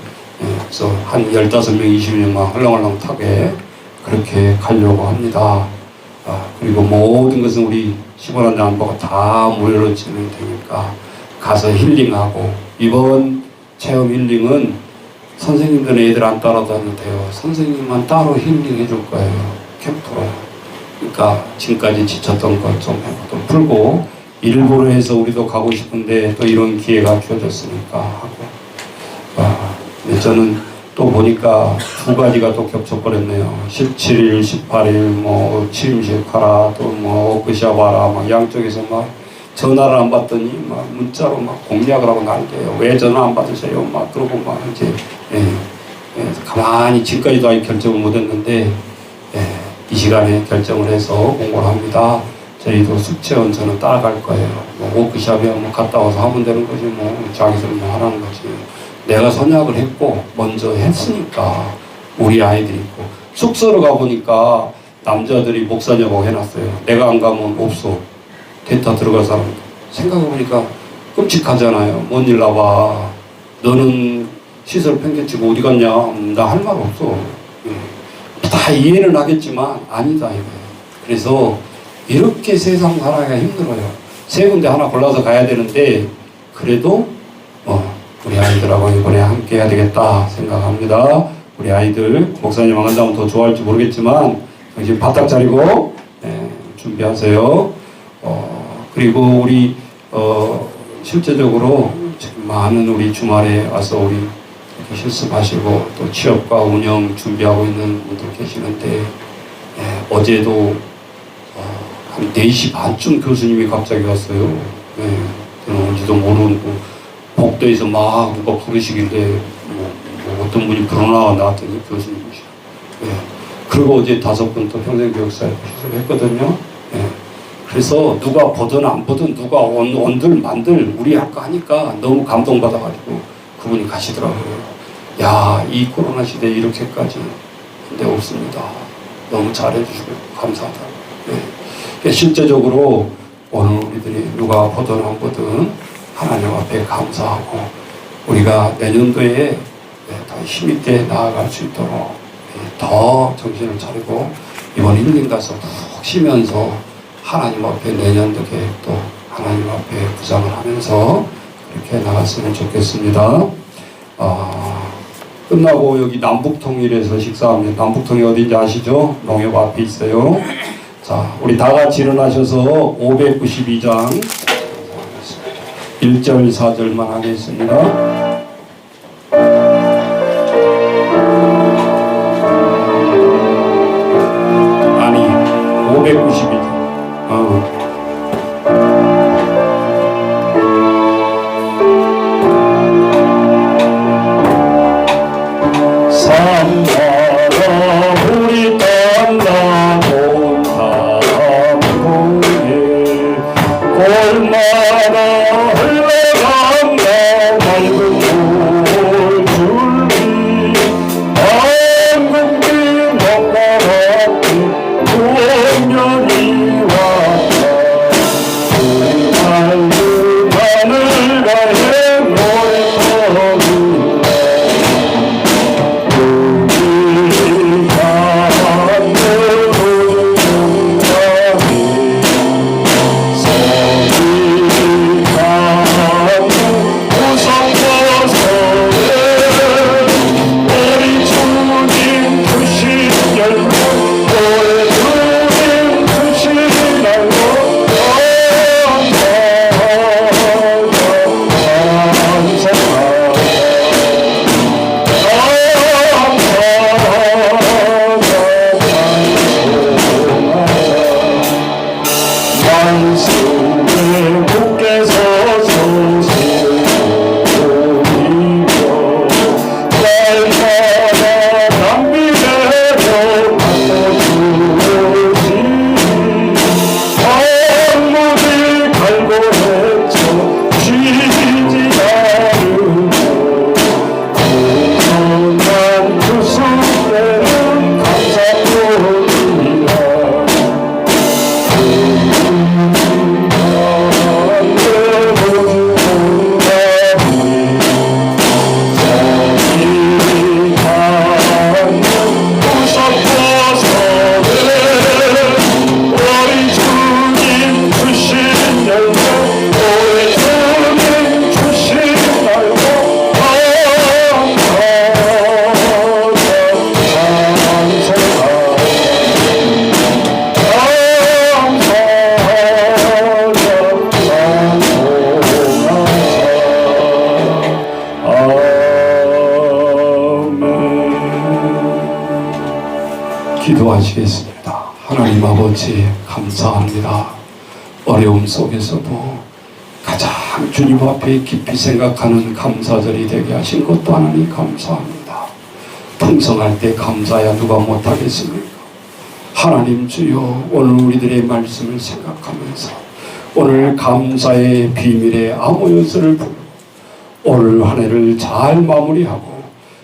그래서 한 15명, 20명만 헐렁헐렁 타게 그렇게 가려고 합니다. 그리고 모든 것은 우리 10원 한 장 다 무료로 진행되니까 가서 힐링하고 이번 체험 힐링은 선생님들 애들 안 따라다녀도 돼요. 선생님만 따로 힐링 해줄 거예요. 캠프로. 그러니까 지금까지 지쳤던 것 좀 풀고 일부러 해서 우리도 가고 싶은데 또 이런 기회가 주어졌으니까 하고 저는 또 보니까 2가지가 또 겹쳐버렸네요. 17일, 18일 취임식하라 또 엊그샤바라 막 양쪽에서 막 전화를 안 받더니 막 문자로 막 공략을 하고 난리예요. 왜 전화 안 받으세요? 막 그러고 막 이제 가만히 지금까지도 아직 결정을 못했는데 이 시간에 결정을 해서 공고를 합니다. 저희도 숙제원 저는 따라갈 거예요. 워크숍에 갔다 와서 하면 되는 거지 자기들 하라는 거지. 내가 선약을 했고 먼저 했으니까 우리 아이들이 있고 숙소로 가보니까 남자들이 목사냐고 해놨어요. 내가 안 가면 없어. 데이터 들어갈 사람. 생각해보니까 끔찍하잖아요. 뭔 일 나봐. 너는 시설 팽개치고 어디 갔냐? 나 할 말 없어. 다 이해는 하겠지만 아니다 이거예요. 그래서 이렇게 세상 살아가기가 힘들어요. 3군데 하나 골라서 가야 되는데 그래도 우리 아이들하고 이번에 함께 해야 되겠다 생각합니다. 우리 아이들 목사님 안 간다면 더 좋아할지 모르겠지만 정신 바짝 차리고 준비하세요. 그리고 우리 실제적으로 지금 많은 우리 주말에 와서 우리 이렇게 실습하시고 또 취업과 운영 준비하고 있는 분들 계시는데 어제도 한 4시 반쯤 교수님이 갑자기 왔어요. 저는 뭔지도 모르고 복도에서 막 누가 부르시길래 어떤 분이 불어나 나왔더니 교수님이시죠. 그리고 어제 5분 또 평생교육사에 수업을 했거든요. 그래서 누가 보든 안 보든 누가 온들 만들 우리 학과 하니까 너무 감동받아가지고 그분이 가시더라고요. 야, 이 코로나 시대에 이렇게까지 근데 없습니다. 너무 잘해주시고 감사하다. 네. 실제적으로 오늘 우리들이 누가 보든 안 보든 하나님 앞에 감사하고 우리가 내년도에 더 힘있게 나아갈 수 있도록 더 정신을 차리고 이번 힐링 가서 푹 쉬면서 하나님 앞에 내년도 계획도 하나님 앞에 구상을 하면서 그렇게 나갔으면 좋겠습니다. 끝나고 여기 남북통일에서 식사합니다. 남북통일 어딘지 아시죠? 농협 앞에 있어요. 자, 우리 다 같이 일어나셔서 592장 1절 4절만 하겠습니다. 아니 592장 기도하시겠습니다. 하나님 아버지 감사합니다. 어려움 속에서도 가장 주님 앞에 깊이 생각하는 감사절이 되게 하신 것도 하나님 감사합니다. 풍성할 때 감사야 누가 못하겠습니까? 하나님 주여 오늘 우리들의 말씀을 생각하면서 오늘 감사의 비밀의 암호 요소를 부르고 오늘 한 해를 잘 마무리하고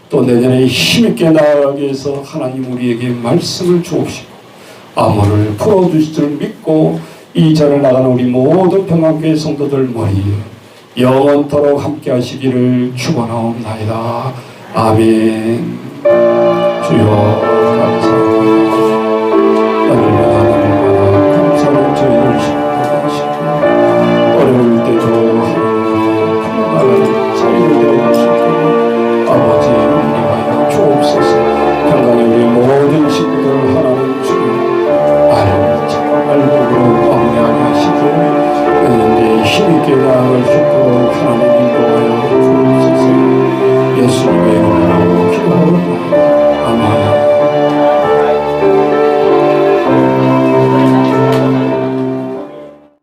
또 내년에 힘있게 나아가기 위해서 하나님 우리에게 말씀을 주옵시고 암호를 풀어주실 줄 믿고 이 절을 나가는 우리 모든 평안교회 성도들 머리에 영원토록 함께 하시기를 축원하옵나이다. 아멘. 주여 감사합니다. 날마다 날마다 감사로 저희를 시켜주시고 어려울 때도 하나님 사이를 내어주시고 아버지 은혜하여 주옵소서. 평강의 우리 모든 식구들 하나님 주여 알고 마무리하게 하시고 내년에 힘있게 나아갈 수 있도록 하나님